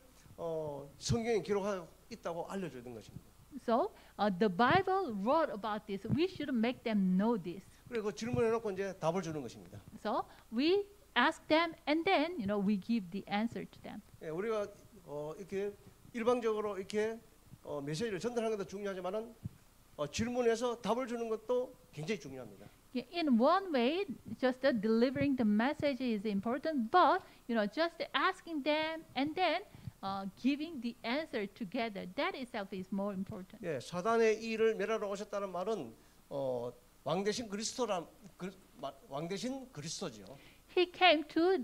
성경에 기록하고 있다고 알려주는 것입니다. So the Bible wrote about this. We should make them know this. 그리고 질문해놓고 이제 답을 주는 것입니다. So we ask them, and then you know we give the answer to them. 예, 우리가 이렇게 일방적으로 이렇게 메시지를 전달하는 것도 중요하지만은 질문해서 답을 주는 것도 굉장히 중요합니다. In one way, just delivering the message is important, but you know, just asking them and then giving the answer together, that itself is more important. 예, 사단의 일을 멸하러 오셨다는 말은 왕 대신 왕 대신 그리스도지요. He came to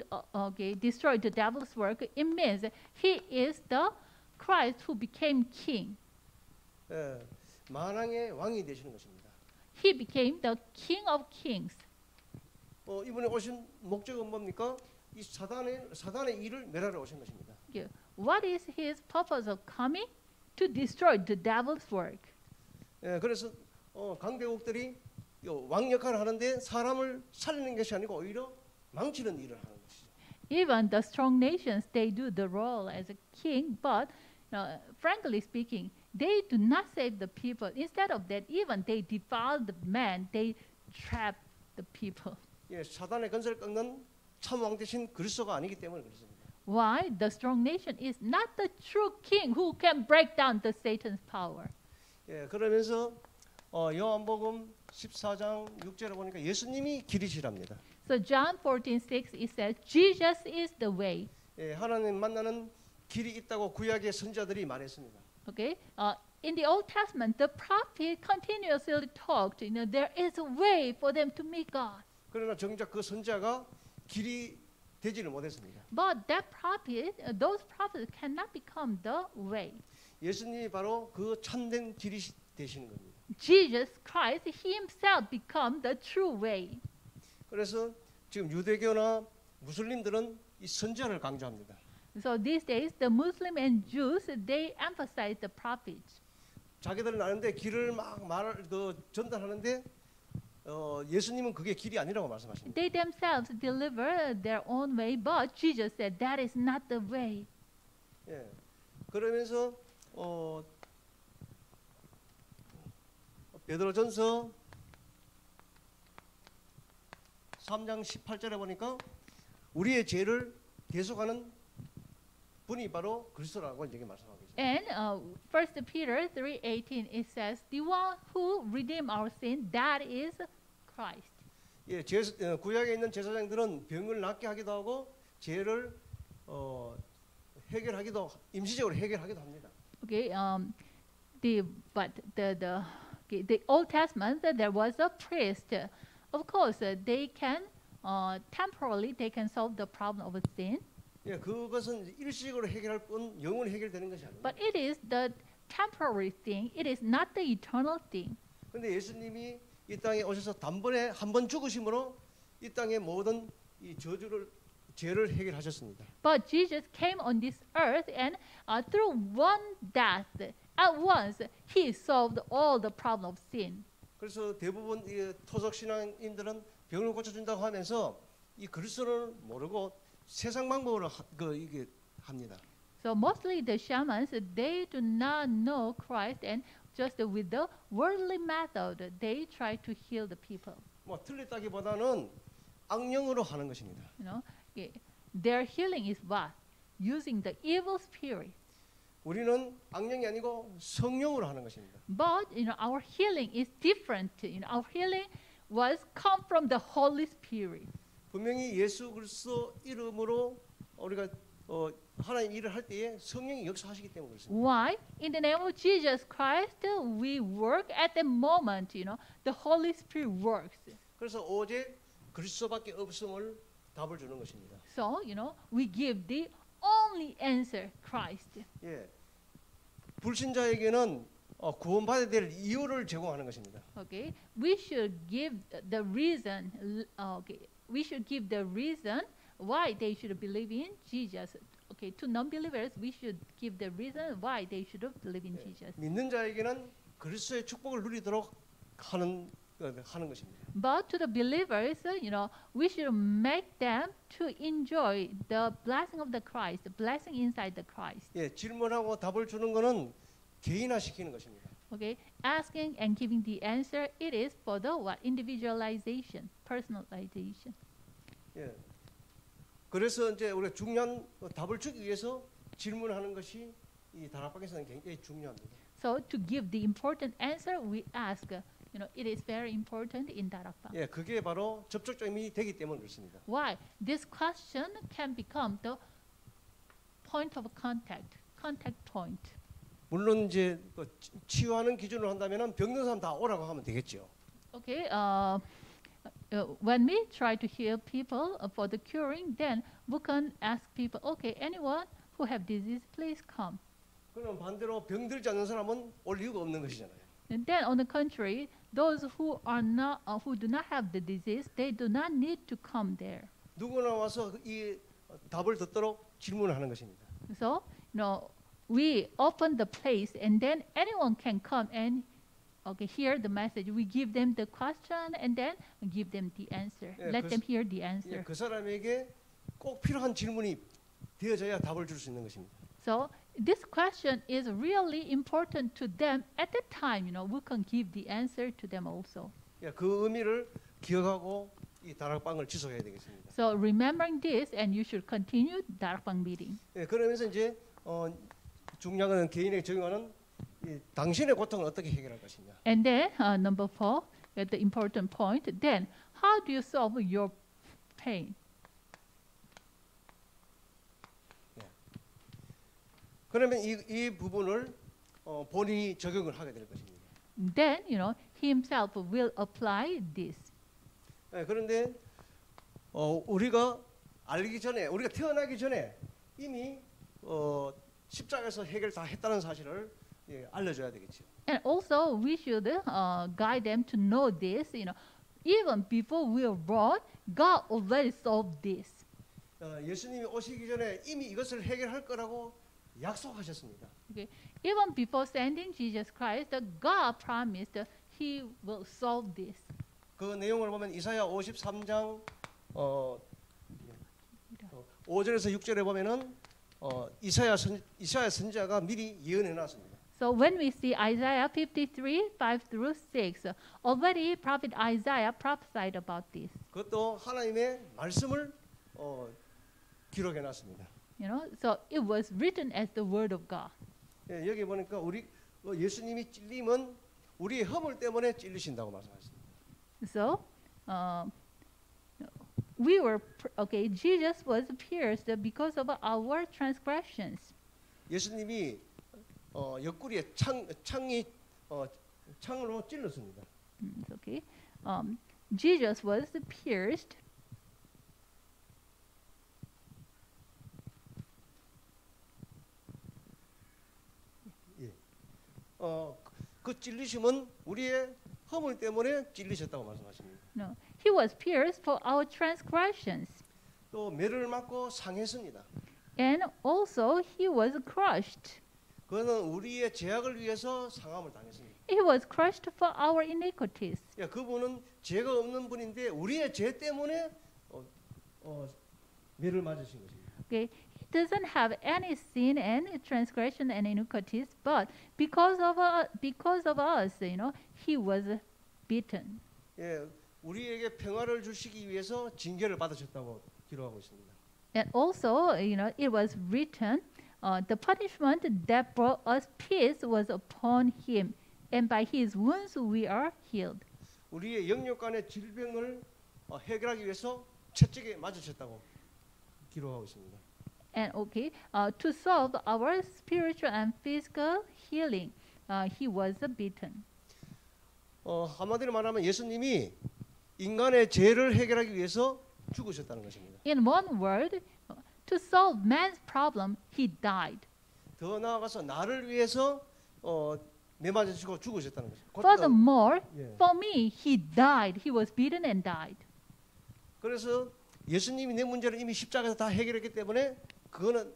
destroy the devil's work. It means he is the Christ who became king. 예, 만왕의 왕이 되시는 것입니다. He became the King of Kings. 이분이 오신 목적은 뭡니까? 이 사단의 일을 멸하러 오신 것입니다. What is his purpose of coming? To destroy the devil's work. 예, 그래서 강대국들이 왕 역할을 하는데 사람을 살리는 것이 아니고 오히려 망치는 일을 하는 것이죠. Even the strong nations, they do the role as a king, but frankly speaking, they do not save the people. Instead of that, even they defile the man, they trap the people. 예, 사단의 건설을 꺾는 참 왕 대신 그리스도가 아니기 때문에 그렇습니다. Why? The strong nation is not the true king who can break down the Satan's power. 예, 그러면서 요한복음 14장 6절에 보니까 예수님이 길이시랍니다. So John 14:6 it says Jesus is the way. 예, 하나님 만나는 길이 있다고 구약의 선지자들이 말했습니다. Okay. In the Old Testament, the prophet continuously talked. You know, there is a way for them to meet God. 그러나 정작 그 선지자가 길이 되지를 못했습니다. But that prophet, those prophets cannot become the way. 예수님이 바로 그 참된 길이 되시는 겁니다. Jesus Christ, He Himself become the true way. 그래서 지금 유대교나 무슬림들은 이 선지자를 강조합니다. So these days, the Muslim and Jews, they emphasize the prophets. 자기들은 아는데 길을 막 전달하는데 예수님은 그게 길이 아니라고 말씀하십니다. They themselves deliver their own way, but Jesus said that is not the way. 예, 그러면서 베드로전서 3장 18절에 보니까 우리의 죄를 대속하는 분이 바로 그리스도라고 이렇게 말씀하고 계십니다. And 1 Peter 3:18 it says, "The one who redeem our sin, that is Christ." 예, 구약에 있는 제사장들은 병을 낫게 하기도 하고 죄를 해결하기도 임시적으로 해결하기도 합니다. Okay. The Old Testament there was a priest. Of course, they can temporarily they can solve the problem of sin. 예, 그것은 일시적으로 해결할 뿐 영원히 해결되는 것이 아닙니다. But it is the temporary thing. It is not the eternal thing. 그런데 예수님이 이 땅에 오셔서 단번에 한 번 죽으심으로 이 땅의 모든 이 죄를 해결하셨습니다. But Jesus came on this earth and through one death, at once He solved all the problem of sin. 그래서 대부분 이 토속 신앙인들은 병을 고쳐준다고 하면서 이 그리스도를 모르고 세상 방법으로 이게 합니다. So mostly the shamans, they do not know Christ, and just with the worldly method, they try to heal the people. 뭐 틀렸다기보다는 악령으로 하는 것입니다. You know, their healing is what? Using the evil spirit. 우리는 악령이 아니고 성령으로 하는 것입니다. But our healing is different. Our healing was come from the Holy Spirit. 분명히 예수 그리스도 이름으로 우리가 하나님 일을 할 때에 성령이 역사하시기 때문에 그렇습니다. Why? In the name of Jesus Christ, we work at the moment. The Holy Spirit works. 그래서 오직 그리스도밖에 없음을 답을 주는 것입니다. So we give the only answer, Christ. 예, 불신자에게는 구원받아야 될 이유를 제공하는 것입니다. Okay, we should give the reason. We should give the reason why they should believe in Jesus. Okay, to non-believers, we should give the reason why they should believe in Jesus. 믿는 자에게는 그리스도의 축복을 누리도록 하는 것입니다. But to the believers, we should make them to enjoy the blessing of the Christ, the blessing inside the Christ. 예, 질문하고 답을 주는 것은 개인화시키는 것입니다. Okay, asking and giving the answer, it is for the what? Individualization, personalization. 예. 그래서 이제 우리가 중요한 답을 주기 위해서 질문하는 것이 이 다락방에서는 굉장히 중요합니다. So to give the important answer, we ask. It is very important in 다락방. 예, 그게 바로 접촉점이 되기 때문에 그렇습니다. Why? This question can become the point of contact point. 물론 이제 치유하는 기준으로 한다면은 병든 사람 다 오라고 하면 되겠죠. Okay. When we try to heal people for the curing, then we can ask people, okay, anyone who have disease, please come. 그럼 반대로 병들지 않는 사람은 올 이유가 없는 것이잖아요. And then, on the contrary, those who do not have the disease, they do not need to come there. 누구나 와서 이 답을 듣도록 질문을 하는 것입니다. So, we open the place, and then anyone can come and hear the message. We give them the question, and then give them the answer. 예, Let them hear the answer. 예, 그 사람에게 꼭 필요한 질문이 되어져야 답을 줄 수 있는 것입니다. So this question is really important to them at the time. We can give the answer to them also. 예, 그 의미를 기억하고 이 다락방을 지속해야 되겠습니다. So remembering this, and you should continue 다락방 meeting. 예, 그러면서 이제 중요한 건 개인에게 적용하는 이 당신의 고통을 어떻게 해결할 것이냐. And then number 4, the important point. Then how do you solve your pain? 그러면 이 부분을 본인이 적용을 하게 될 것입니다. Then he himself will apply this. 예, 그런데 우리가 알기 전에 우리가 태어나기 전에 이미 십자가에서 해결 다 했다는 사실을 알려줘야 되겠죠. And also we should guide them to know this. Even before we are born, God already solved this. 예수님이 오시기 전에 이미 이것을 해결할 거라고 약속하셨습니다. Okay. Even before sending Jesus Christ, God promised He will solve this. 그 내용을 보면 이사야 53장 5절에서 6절에 보면은 이사야 선지자가 미리 예언해 놨습니다. So when we see Isaiah 53, 5 through 6, already Prophet Isaiah prophesied about this. 그것도 하나님의 말씀을 기록해 놨습니다. So it was written as the word of God. 예, 여기 보니까 우리 예수님이 찔림은 우리의 허물 때문에 찔리신다고 말씀하셨습니다. So Jesus was pierced because of our transgressions. 예수님이 옆구리에 창으로 찔렀습니다. Okay. Jesus was pierced. 그 찔리심은 우리의 허물 때문에 찔리셨다고 말씀하십니다. No, he was pierced for our transgressions, 또 매를 맞고 상했습니다. and also he was crushed. 그는 우리의 죄악을 위해서 상함을 당했습니다. He was crushed for our iniquities. 예, 그분은 죄가 없는 분인데 우리의 죄 때문에 매를 맞으신 것입니다. Okay, he doesn't have any sin and transgression and iniquities, but because of us, he was beaten. 예, 우리에게 평화를 주시기 위해서 징계를 받으셨다고 기록하고 있습니다. And also, it was written, the punishment that brought us peace was upon him, and by his wounds we are healed. 우리의 영육 간의 질병을 해결하기 위해서 채찍에 맞으셨다고 기록하고 있습니다. And to solve our spiritual and physical healing, he was beaten. 한마디로 말하면 예수님이 인간의 죄를 해결하기 위해서 죽으셨다는 것입니다. In one word, to solve man's problem, he died. 더 나아가서 나를 위해서 매맞으시고 죽으셨다는 것입니다. Furthermore, 예. for me, he died. He was beaten and died. 그래서 예수님이 내 문제를 이미 십자가에서 다 해결했기 때문에 그거는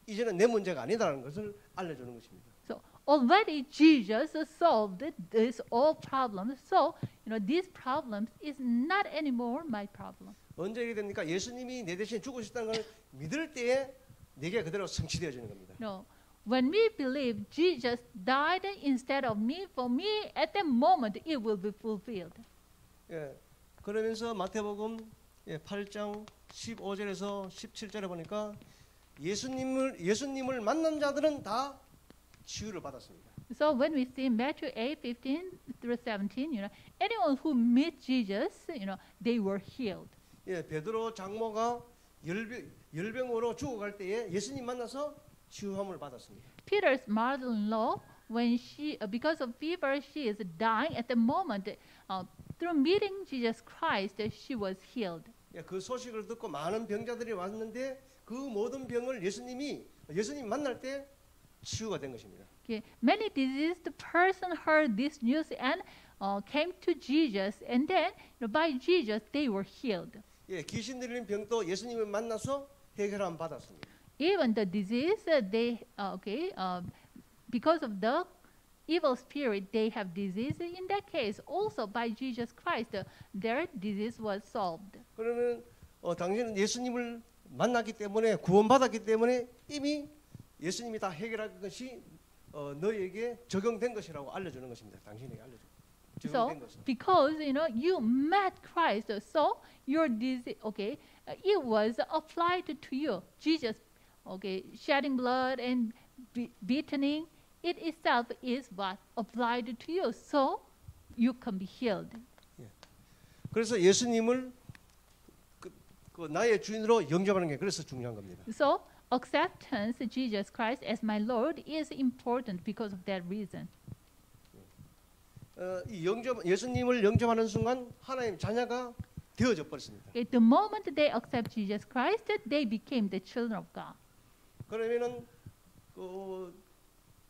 이제는 내 문제가 아니다라는 것을 알려주는 것입니다. So already Jesus solved this all problems. So these problems is not anymore my problem. 언제 이게 됩니까? 예수님이 내 대신 죽으셨다는 걸 믿을 때에 내게 그대로 성취되어지는 겁니다. No. When we believe Jesus died instead of me, for me, at that moment, it will be fulfilled. 예, 그러면서 마태복음 8장 15절에서 17절에 보니까 예수님을 만난 자들은 다 치유를 받았습니다. So when we see Matthew 8:15 through 17, anyone who met Jesus, they were healed. 예, 베드로 장모가 열병으로 죽어갈 때에 예수님 만나서 치유함을 받았습니다. Peter's mother-in-law, when because of fever, she is dying at the moment. Through meeting Jesus Christ, she was healed. 예, 그 소식을 듣고 많은 병자들이 왔는데 그 모든 병을 예수님 만날 때 치유가 된 것입니다. Okay. Many diseased person heard this news and came to Jesus, and then by Jesus they were healed. 예, 귀신 들린 병도 예수님을 만나서 해결함 받았습니다. Even the disease, because of the evil spirit, they have disease. In that case, also by Jesus Christ, their disease was solved. 그러면 당신은 예수님을 만났기 때문에 구원받았기 때문에 이미 예수님이 다 해결할 것이 너에게 적용된 것이라고 알려주는 것입니다. 당신에게 So, 적용된 것은. because you met Christ, so your disease, it was applied to you. Jesus, shedding blood and beating, it itself is what applied to you, so you can be healed. 그래서 예수님을 그 나의 주인으로 영접하는 게 그래서 중요한 겁니다. So, acceptance of Jesus Christ as my Lord is important because of that reason. 예수님을 영접하는 순간 하나님 자녀가 되어져 버렸습니다. The moment they accept Jesus Christ, they became the children of God. 그러면은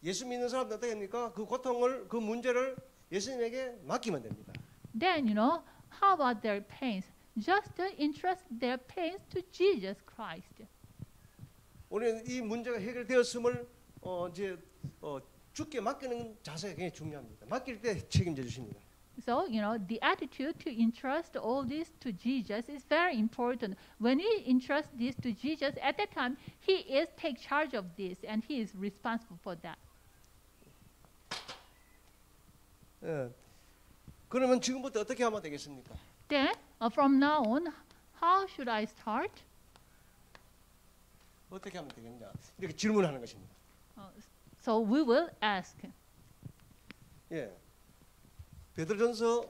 예수 믿는 사람들 어떻게 합니까? 그 고통을 그 문제를 예수님에게 맡기면 됩니다. Then how about their pains? Just entrust their pains to Jesus Christ. 우리는 이 문제가 해결되었음을 주께 맡기는 자세가 굉장히 중요합니다. 맡길 때 책임져 주십니다. So, the attitude to entrust all this to Jesus is very important. When we entrust this to Jesus, at that time, He is take charge of this and He is responsible for that. 예. 그러면 지금부터 어떻게 하면 되겠습니까? Then, from now on, how should I start? 어떻게 하면 되겠냐? 이렇게 질문하는 것입니다. So we will ask. 예. 베드로전서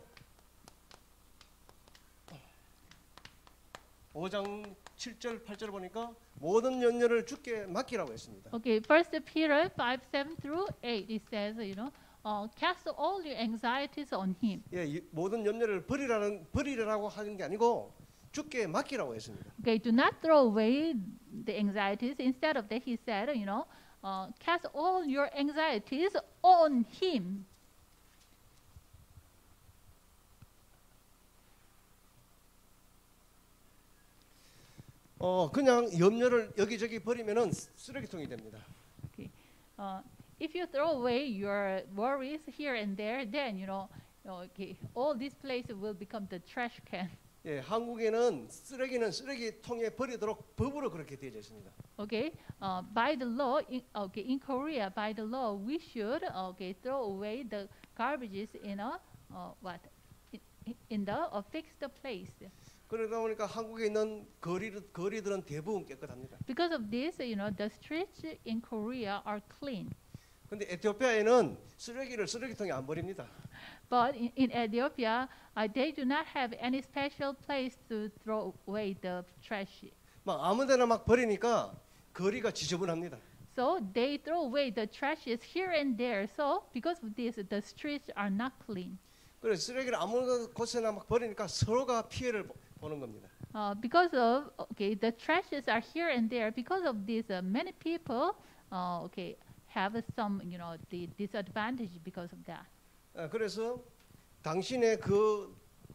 5장 7절 8절 보니까 모든 염려를 주께 맡기라고 했습니다. Okay, First Peter 5:7 through 8. It says, cast all your anxieties on Him. 예, 모든 염려를 버리라고 하는 게 아니고 주께 맡기라고 했습니다. Okay, do not throw away the anxieties. Instead of that, He said, cast all your anxieties on Him. 그냥 염려를 여기저기 버리면은 쓰레기통이 됩니다. Okay. if you throw away your worries here and there, then okay, all these places will become the trash can. 예, 한국에는 쓰레기는 쓰레기통에 버리도록 법으로 그렇게 되어 있습니다. Okay, by the law, in Korea, by the law, we should throw away the garbages in a in the fixed place. 그러다 보니까 한국에 있는 거리들은 대부분 깨끗합니다. Because of this, the streets in Korea are clean. 근데 에티오피아에는 쓰레기를 쓰레기통에 안 버립니다. But in Ethiopia, they do not have any special place to throw away the trash. 막 아무데나 막 버리니까 거리가 지저분합니다. So they throw away the trashes here and there. So because of this, the streets are not clean. 그래서 쓰레기를 아무 곳에나 막 버리니까 서로가 피해를 보는 겁니다. Because of the trashes are here and there. Because of this, many people have some the disadvantage because of that. 그래서 당신의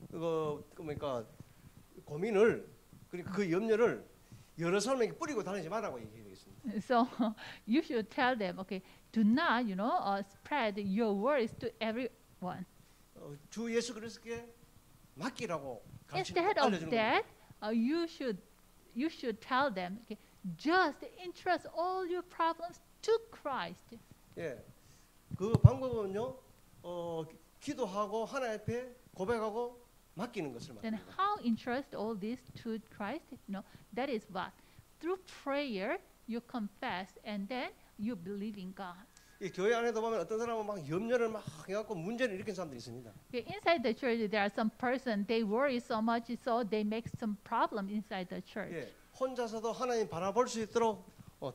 그러니까 고민을 그러니까 그 염려를 여러 사람에게 뿌리고 다니지 말라고 얘기하겠습니다. So you should tell them, do not spread your worries to everyone. 주 예수 그리스도께 맡기라고 Instead 가르치는 of 겁니다. that, you should tell them, just entrust all your problems to Christ. 예, 그 방법은요, 기도하고 하나님 앞에 고백하고 맡기는 것을 Then 말합니다. how entrust all this to Christ? That is what? Through prayer, you confess and then you believe in God. 이 교회 안에도 보면 어떤 사람은 막 염려를 막 해갖고 문제를 일으킨 사람도 있습니다. Inside the church, there are some person, they worry so much, so they make some problem inside the church. 예, 혼자서도 하나님 바라볼 수 있도록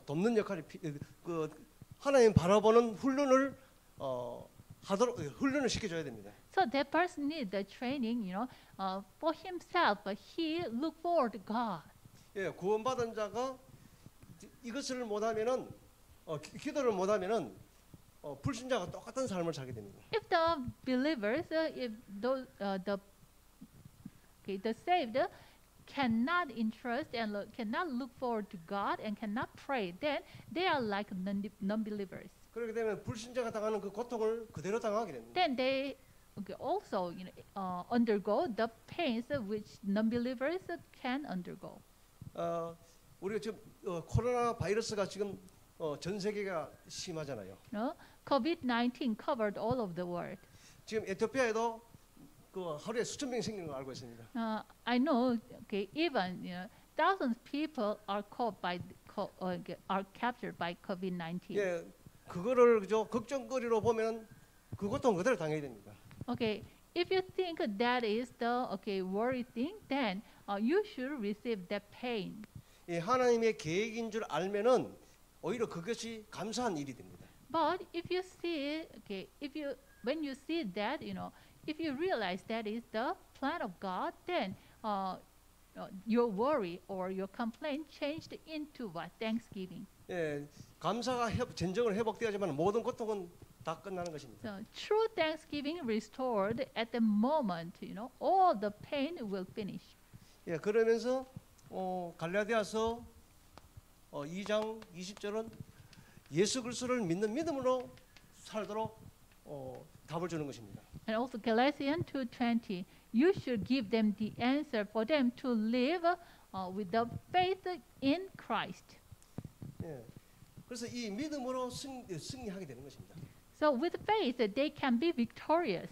돕는 역할이 그 하나님 바라보는 훈련을 하도록 훈련을 시켜줘야 됩니다. So that person needs the training, for himself, but he look forward to God. 예, 구원받은 자가 이것을 못하면은 기도를 못하면은 불신자가 똑같은 삶을 살게 됩니다. If the believers, if those, the saved cannot entrust and cannot look forward to God and cannot pray, then they are like non-believers. 그렇게 되면 불신자가 당하는 그 고통을 그대로 당하게 됩니다. Then they also undergo the pains which non-believers can undergo. 우리가 지금 코로나 바이러스가 지금 전 세계가 심하잖아요. COVID-19 covered all of the world. 지금 에티오피아에도 그 하루에 수천 명이 생기는 걸 알고 있습니다. I know, even thousands of people are caught by are captured by COVID-19. 예, 그거를 그저 걱정거리로 보면 그 고통 그대로 당해야 됩니다. Okay, if you think that is the worry thing, then you should receive that pain. 예, 하나님의 계획인 줄 알면은 오히려 그것이 감사한 일이 됩니다. But if you see, when you see that, if you realize that is the plan of God, then your worry or your complaint changed into what? Thanksgiving. 예, 감사가 진정을 회복되어야지만 모든 고통은 다 끝나는 것입니다. So true Thanksgiving restored at the moment, all the pain will finish. 예, 그러면서 갈라디아서 2장 20절은 예수 그리스도를 믿는 믿음으로 살도록 답을 주는 것입니다. And also Galatians 2:20, you should give them the answer for them to live with the faith in Christ. 예, 그래서 이 믿음으로 승리하게 되는 것입니다. So with faith, they can be victorious.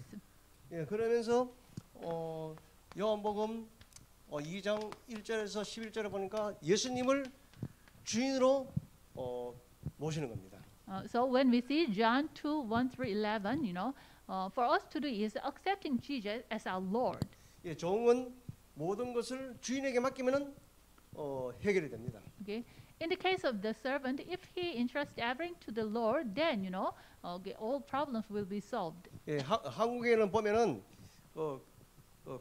예, 그러면서 요한복음 2장 1절에서 11절에 보니까 예수님을 주인으로 모시는 겁니다. So when we see John 2:1-11, for us to do is accepting Jesus as our Lord. 예, 종은 모든 것을 주인에게 맡기면은 해결이 됩니다. Okay. In the case of the servant, if he entrusts everything to the Lord, then all problems will be solved. 예, 한국에는 보면은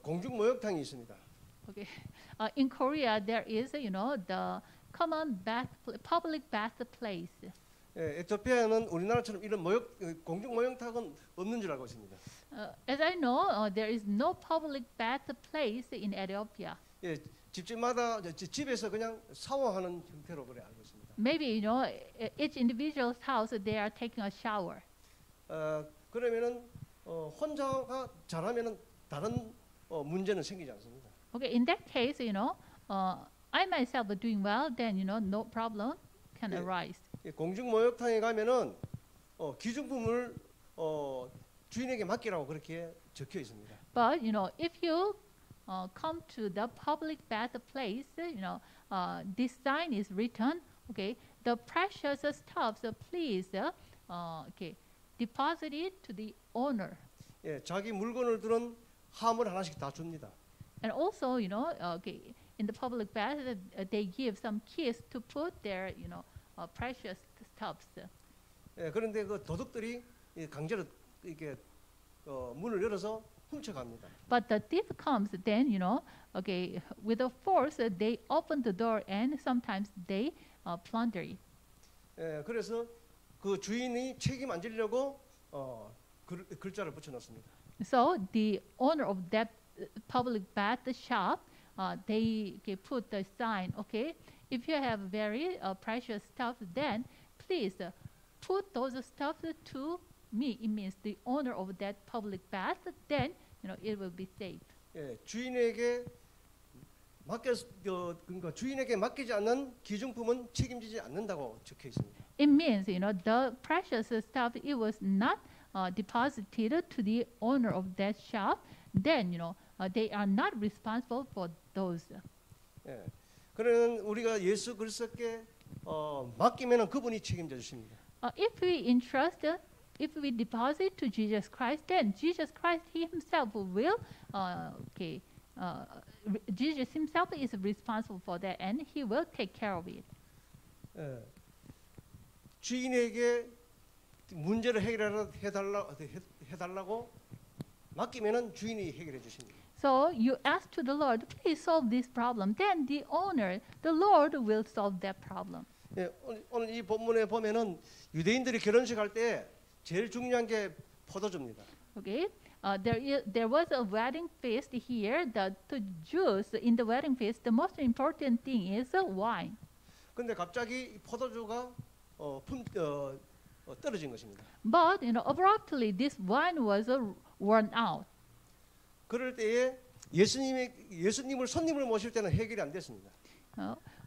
공중 목욕탕이 있습니다. Okay. In Korea, there is the common public bath place. 예, 에티오피아는 우리나라처럼 이런 공중 목욕탕은 없는 줄 알고 있습니다. As I know, there is no public bath place in Ethiopia. 예, 집집마다 집에서 그냥 샤워하는 형태로 그래 알고 있습니다. maybe each individual's house they are taking a shower. 그러면은 혼자가 잘하면은 다른 문제는 생기지 않습니다. Okay, in that case, I myself are doing well, then no problem can Yeah. arise. 공중 목욕탕에 가면은 기중품을 주인에게 맡기라고 그렇게 적혀 있습니다. But if you come to the public bath place, this sign is written. Okay, the precious stuffs, please, okay, deposit it to the owner. 예, 자기 물건을 들은 함을 하나씩 다 줍니다. And also, okay, in the public bath, they give some keys to put their, precious stuffs. 예, 그런데 그 도둑들이 강제로 이렇게 문을 열어서 훔쳐갑니다. But the thief comes, then, okay, with a force, they open the door and sometimes they plunder it. 예, 그래서 그 주인이 책임 안 지려고 글자를 붙여놓습니다. So the owner of that public bath shop, they put the sign, okay, if you have very precious stuff, then please put those stuff to me. It means the owner of that public bath, then it will be saved. 예, 주인에게 그러니까 주인에게 맡기지 않는 기중품은 책임지지 않는다고 적혀 있습니다. It means, the precious stuff, it was not deposited to the owner of that shop, then, they are not responsible for those. 예, 그러면 우리가 예수 그리스도께 맡기면은 그분이 책임져 주십니다. If we deposit to Jesus Christ, then Jesus Christ He Himself will, Jesus Himself is responsible for that, and He will take care of it. 예, 주인에게 문제를 해달라고 맡기면은 주인이 해결해 주십니다. So you ask to the Lord, please solve this problem. Then the owner, the Lord will solve that problem. 예, 오늘 이 본문에 보면은 유대인들이 결혼식 할 때 제일 중요한 게 포도주입니다. Okay, there was a wedding feast here. The Jews in the wedding feast, the most important thing is wine. 근데 갑자기 이 포도주가 떨어진 것입니다. But abruptly this wine was worn out. 그럴 때에 예수님을 손님을 모실 때는 해결이 안 됐습니다.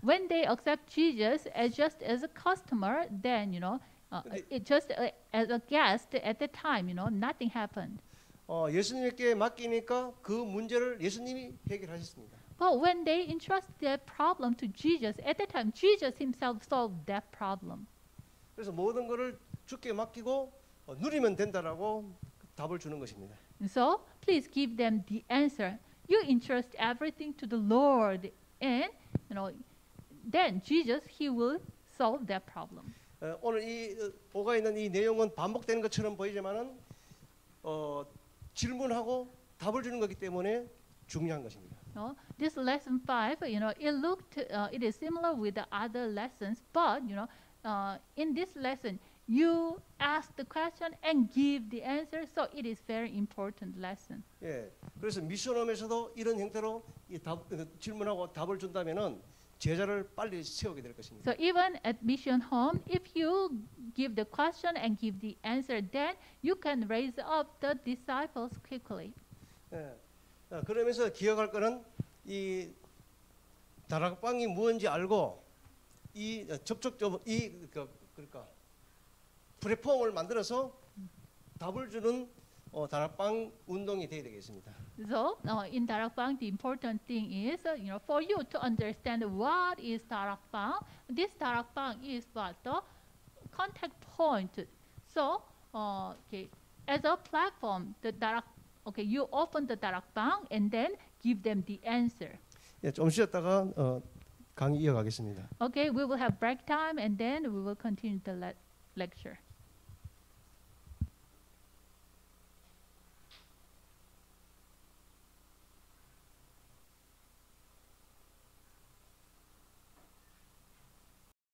When they accept Jesus as just as a customer, then it just as a guest at the time, nothing happened. 예수님께 맡기니까 그 문제를 예수님이 해결하셨습니다. But when they entrust that problem to Jesus, at that time Jesus Himself solved that problem. 그래서 모든 것을 주께 맡기고 누리면 된다라고 답을 주는 것입니다. So please give them the answer. You entrust everything to the Lord, and then Jesus He will solve that problem. 오늘 이 보가 있는 이 내용은 반복되는 것처럼 보이지만은 질문하고 답을 주는 것이기 때문에 중요한 것입니다. This lesson 5, it is similar with the other lessons, but in this lesson, you ask the question and give the answer, so it is very important lesson. 예, 그래서 미션홈에서도 이런 형태로 질문하고 답을 준다면은 제자를 빨리 세우게 될 것입니다. So even at Mission Home, if you give the question and give the answer, then you can raise up the disciples quickly. 예, 그러면서 기억할 거는 이 다락방이 무엇인지 알고 이 그러니까 플랫폼을 만들어서 답을 주는 다락방 운동이 되어야 되겠습니다. So in Darakbang, the important thing is, for you to understand what is Darakbang. This Darakbang is what the contact point. So, as a platform, you open the Darakbang and then give them the answer. 예, 좀 쉬었다가 강의 이어가겠습니다. Okay, we will have break time and then we will continue the lecture.